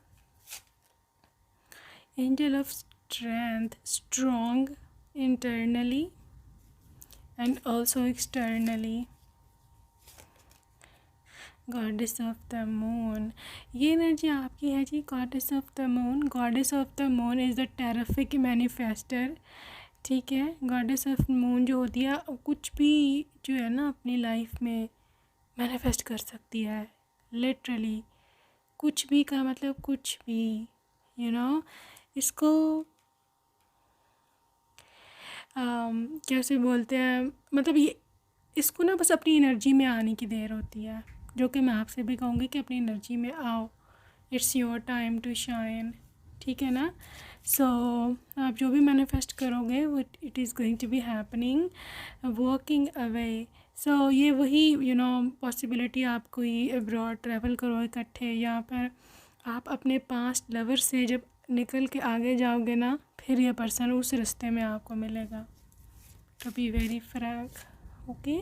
Angel of strength, strong internally and also externally. Goddess of the moon, ये एनर्जी आपकी है जी। Goddess of the moon, goddess of the moon is the terrific manifester, ठीक है। गॉडेस ऑफ मून जो होती है, कुछ भी जो है ना अपनी लाइफ में मैनिफेस्ट कर सकती है, लिटरली कुछ भी का मतलब कुछ भी, इसको कैसे बोलते हैं, मतलब ये इसको ना बस अपनी एनर्जी में आने की देर होती है, जो कि मैं आपसे भी कहूँगी कि अपनी एनर्जी में आओ। It's your time to shine, ठीक है ना। सो आप जो भी मैनिफेस्ट करोगे वो it is going to be happening, working away. So ये वही पॉसिबिलिटी, आप कोई अब्रॉड ट्रैवल करो इकट्ठे, यहाँ पर आप अपने पास्ट लवर से जब निकल के आगे जाओगे ना, फिर ये पर्सन उस रास्ते में आपको मिलेगा। To be very frank, okay.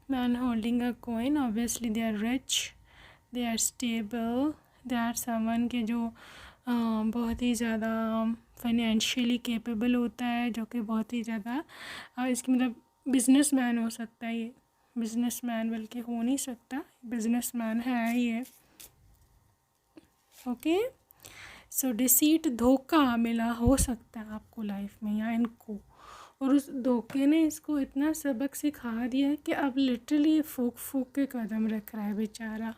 Man holding a coin, obviously they are rich, they are stable, they are someone के जो बहुत ही ज़्यादा फाइनेंशियली कैपेबल होता है, जो कि बहुत ही ज़्यादा इसकी मतलब बिजनेसमैन हो सकता है। ये बिजनेसमैन बल्कि हो नहीं सकता, बिजनेसमैन है ये, ओके। सो डिसीट, धोखा मिला हो सकता है आपको लाइफ में या इनको, और उस धोखे ने इसको इतना सबक सिखा दिया है कि अब लिटरली फूक फूक के कदम रख रहा है बेचारा।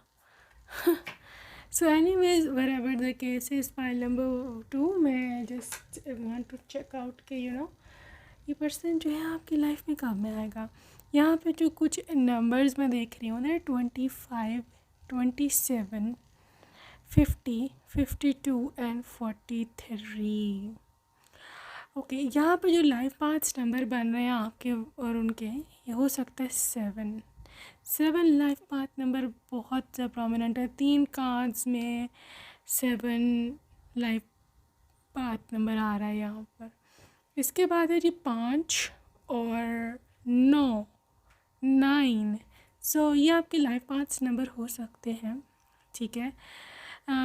So anyways, wherever the case is, file number 2 मैं just want to check out के ये पर्सन जो है आपकी लाइफ में कब में आएगा। यहाँ पे जो कुछ नंबर्स मैं देख रही हूँ ना, 25, 27, 50, 52 एंड 43। ओके, यहाँ पे जो लाइफ पाथ्स नंबर बन रहे हैं आपके और उनके, ये हो सकता है 7 लाइफ पाथ नंबर बहुत ज़्यादा प्रोमिनेंट है। 3 कार्ड्स में 7 लाइफ पाथ नंबर आ रहा है यहाँ पर। इसके बाद है जी 5 और 9। सो ये आपके लाइफ पाथ्स नंबर हो सकते हैं, ठीक है।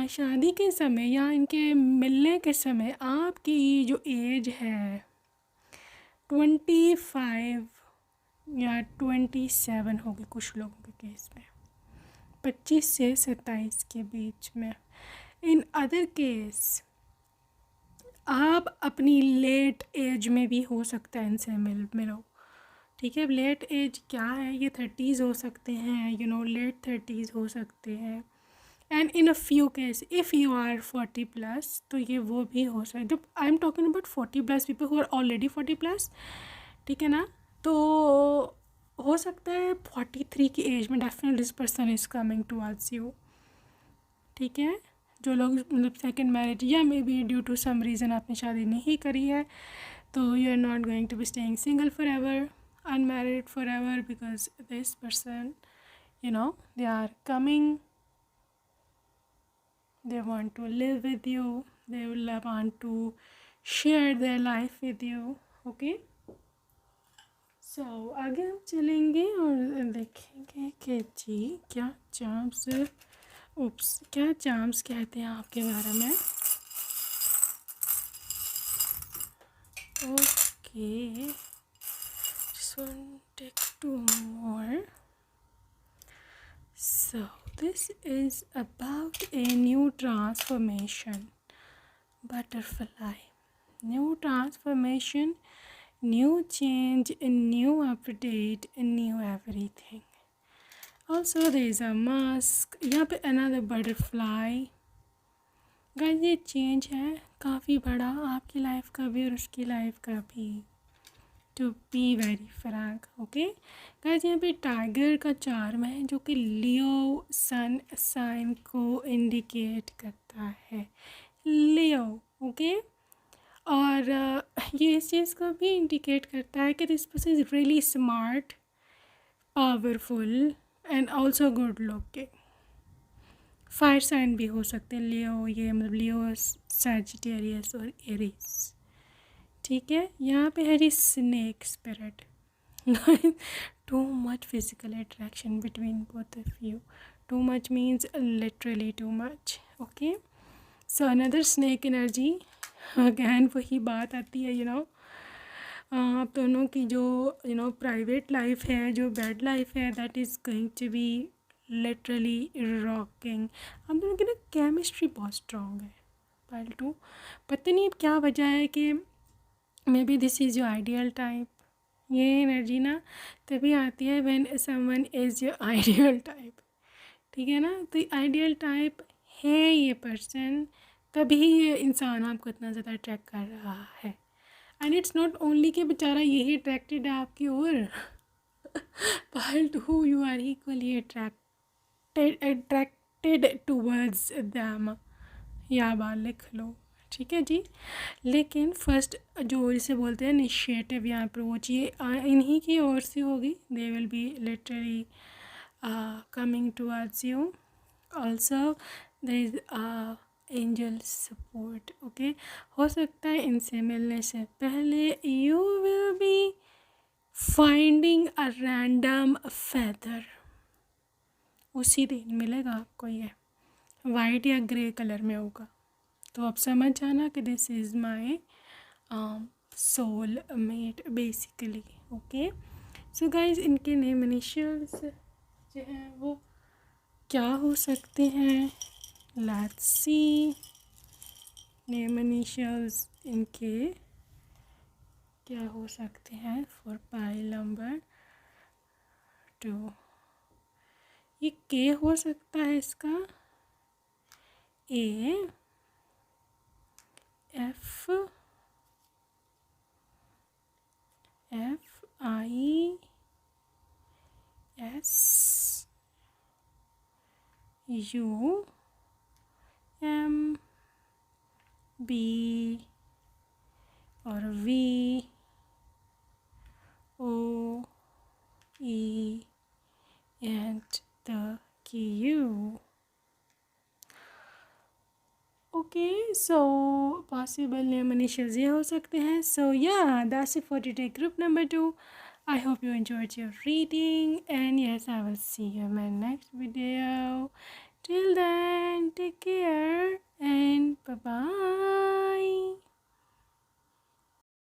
शादी के समय या इनके मिलने के समय आपकी जो एज है 25 या 27 होगी कुछ लोगों के केस में, 25 से 27 के बीच में। इन अदर केस आप अपनी लेट एज में भी हो सकता है इनसे मिलो, ठीक है। लेट एज क्या है, ये 30s हो सकते हैं, लेट 30s हो सकते हैं। And in a few case if you are 40+, तो ये वो भी हो सकता है। जब I am talking about 40+ people who are already 40+, ठीक है ना, तो हो सकता है 43 की एज में definitely this person is coming towards you, ठीक है। जो लोग मतलब सेकंड मैरिज या maybe due to some reason आपने शादी नहीं करी है, तो you are not going to be staying single forever, unmarried forever, because this person they are coming, they want to live with you, they will want to share their life with you, okay। so आगे हम चलेंगे और देखेंगे कि जी क्या charms कहते हैं आपके बारे में। Okay, just want to take 2 more. So this is about a new transformation, butterfly, new transformation, new change, a new update, a new everything. Also there is a mask, यहाँ पे another butterfly. गाइस ये change है काफ़ी बड़ा आपकी life का भी और उसकी लाइफ का भी, to be very frank. Okay guys यहाँ पे टाइगर का चार्म है जो कि लियो सन साइन को इंडिकेट करता है. लियो. ओके और ये इस चीज़ को भी इंडिकेट करता है कि this person is really smart, powerful and also good looking. Fire sign भी हो सकते हैं लियो, ये मतलब लियो, सैजिटेरियस और एरीज. ठीक है. यहाँ पे है जी snake spirit. Too much physical attraction between both of you. Too much means literally too much. Okay so another snake energy. Again वही बात आती है आप दोनों की जो प्राइवेट लाइफ है, जो बेड लाइफ है, that is going to be literally rocking. हम दोनों की केमिस्ट्री बहुत स्ट्रॉन्ग है. पाइल 2 पता नहीं अब क्या वजह है कि may be this is your ideal type. ये एनर्जी तभी आती है when someone is your ideal type. ठीक है ना. तो आइडियल टाइप है ये पर्सन, तभी ये इंसान आपको इतना ज़्यादा अट्रैक्ट कर रहा है. एंड इट्स नॉट ओनली कि बेचारा यही अट्रैक्टेड है आपकी ओर. Pile 2 you are equally attracted towards them. या बात लिख लो. ठीक है जी. लेकिन फर्स्ट जो इसे बोलते हैं इनिशिएटिव यहाँ पर वो चीज़ इन्हीं की ओर से होगी. They will be literally coming towards you. Also there is angel support. Okay हो सकता है इनसे मिलने से पहले you will be finding a random feather. उसी दिन मिलेगा आपको. ये वाइट या ग्रे कलर में होगा. तो आप समझ जाना कि this is my soul mate basically. Okay so guys इनके नेम इनिशियल्स जो हैं वो क्या हो सकते हैं. Let's see. नेम इनिशियल्स इनके क्या हो सकते हैं फॉर पाइल नंबर 2. ये के हो सकता है इसका. A, F, I, S, U, M, B और V, O, E and the Q. Okay so possible name initials ये हो सकते हैं. सो या that's it for today group number 2. I hope you enjoyed your reading, and yes, I will see you in my next video. Till then, take care and bye bye.